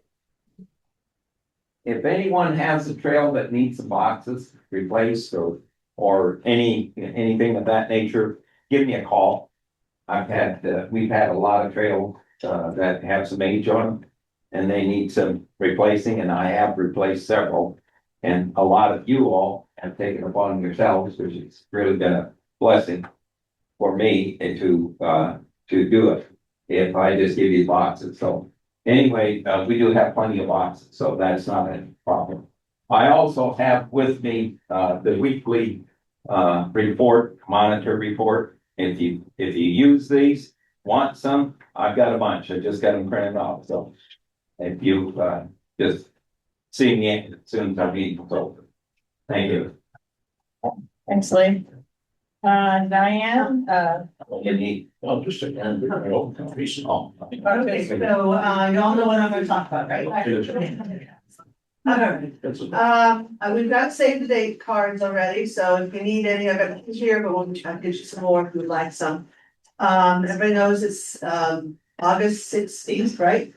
If anyone has a trail that needs some boxes replaced or anything of that nature, give me a call. We've had a lot of trails, that have some age on them and they need some replacing, and I have replaced several. And a lot of you all have taken upon yourselves, which has really been a blessing for me to do it. If I just give you boxes, so anyway, we do have plenty of boxes, so that's not a problem. I also have with me, the weekly, monitor report. If you use these, want some, I've got a bunch, I just got them printed off, so. If you, just see me as soon as I meet, so, thank you. Thanks, Lee. Diane, You need. Oh, just a. okay, so, y'all know what I'm gonna talk about, right? We've got save the date cards already, so if you need any of it here, but we'll try to get you some more if you'd like some. Everybody knows it's, August 16th, right?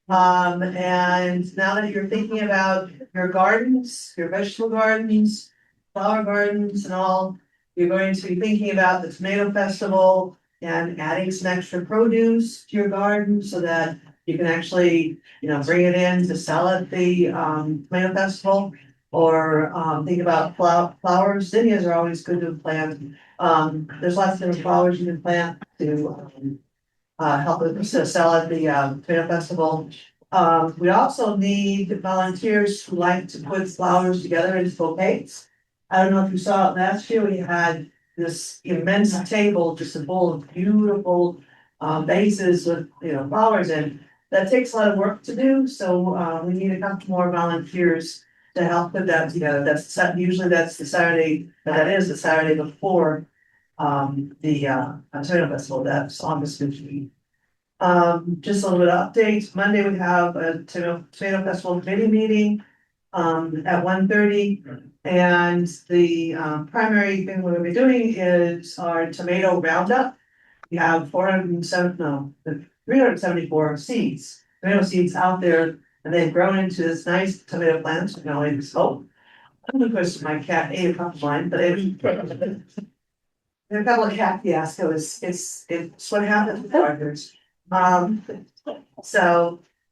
And now that you're thinking about your gardens, your vegetable gardens, flower gardens and all, you're going to be thinking about the tomato festival and adding some extra produce to your garden so that you can actually, bring it in to sell at the tomato festival. Or think about flowers. Zinnias are always good to plant. There's lots of different flowers you can plant to help with to sell at the tomato festival. We also need volunteers who like to put flowers together in bouquets. I don't know if you saw it last year, we had this immense table, just full of beautiful vases with, flowers in. That takes a lot of work to do, so we need a couple more volunteers to help put that together. Usually that's the Saturday, that is the Saturday before the tomato festival. That's August 15th. Just a little bit of updates. Monday we have a tomato festival committee meeting at 1:30. And the primary thing we're gonna be doing is our tomato roundup. We have 374 seeds, tomato seeds out there, and they've grown into this nice tomato plants, it's hope. Of course, my cat ate a couple of mine, but there are a couple of cat fiasco, it's what happens with gardeners.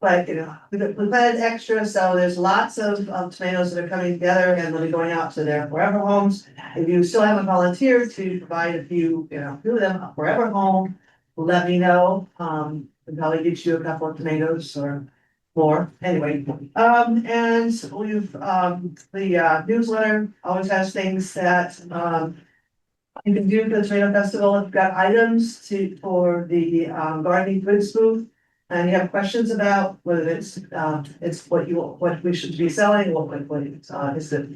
But we've had extra, so there's lots of tomatoes that are coming together and they'll be going out to their forever homes. If you still haven't volunteered to provide a few of them a forever home, let me know. We'll probably get you a couple of tomatoes or more, anyway. And we've, the newsletter always has things that, you can do for the tomato festival. If you've got items for the gardening goods booth. And you have questions about whether it's what we should be selling, what is it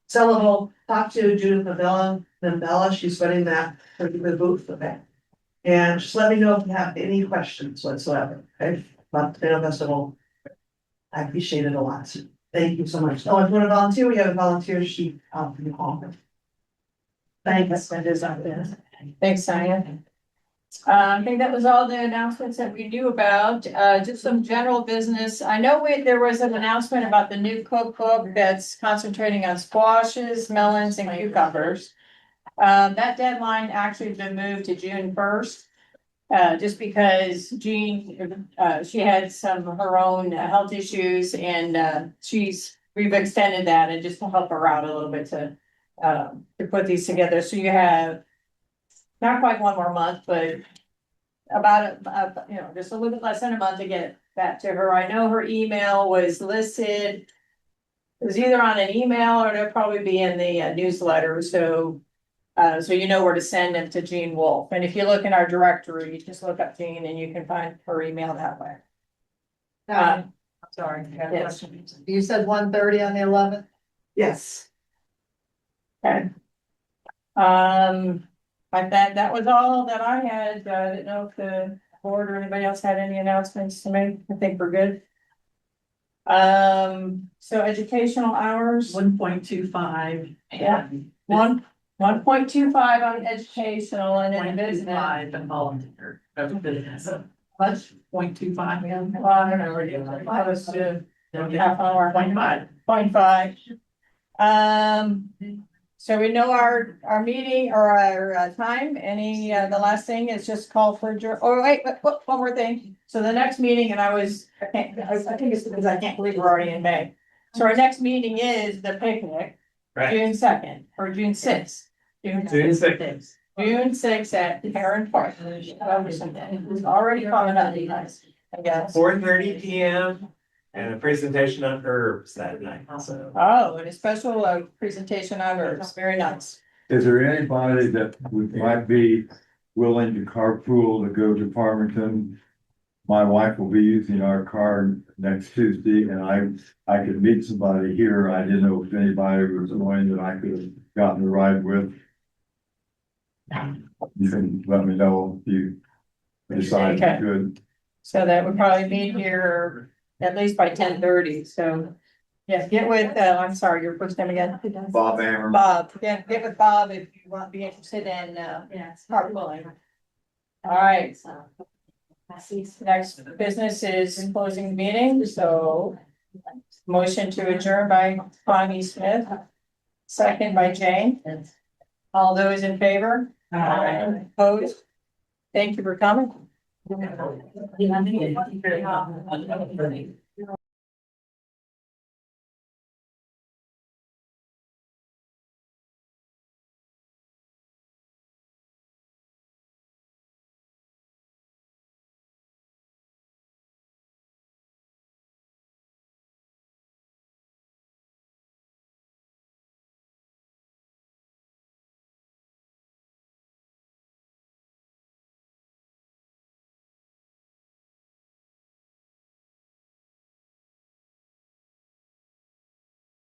sellable? Talk to Judith Mabella, she's running that for the booth, okay? And just let me know if you have any questions whatsoever, okay? About the tomato festival. I appreciate it a lot. Thank you so much. Oh, if you want to volunteer, we have a volunteer sheet out from the hall. thanks, that is out there. Thanks, Diane. I think that was all the announcements that we knew about, just some general business. I know there was an announcement about the new cookbook that's concentrating on squashes, melons and cucumbers. That deadline actually has been moved to June 1st. Just because Jean, she had some of her own health issues and we've extended that and just to help her out a little bit to put these together. So you have not quite one more month, but about just a little bit less than a month to get that to her. I know her email was listed. It was either on an email or it'll probably be in the newsletter. So you know where to send them to Jean Wolf. And if you look in our directory, you just look up Jean and you can find her email that way. Sorry. Yes. You said 1:30 on the 11th? Yes. Okay. Like that was all that I had. I didn't know if the board or anybody else had any announcements to make. I think we're good. So educational hours, 1.25. Yeah. 1.25 on educational and then business. 1.25 and volunteer. Much? 0.25. Well, I don't know, I was half hour, 0.5. 0.5. So we know our meeting or our time, the last thing is just call for one more thing. So the next meeting, and I think it's because I can't believe we're already in May. So our next meeting is the picnic, June 2nd or June 6th. June 6th. June 6th at Heron Park. It's already coming up, guys, I guess. 4:30 p.m. and a presentation on herbs that night. Oh, and a special presentation on herbs, very nice. Is there anybody that might be willing to carpool to go to Farmington? My wife will be using our car next Tuesday and I could meet somebody here. I didn't know if anybody was going that I could have gotten a ride with. You can let me know if you decide Okay. you could. So that would probably be here at least by 10:30, so. Yeah, get with, I'm sorry, your first name again? Bob Ammer. Bob, yeah, get with Bob if you want to be interested in, carpooling. All right. Next business is closing the meeting, so. Motion to adjourn by Bonnie Smith. Second by Jane. All those in favor? Opposed? Thank you for coming.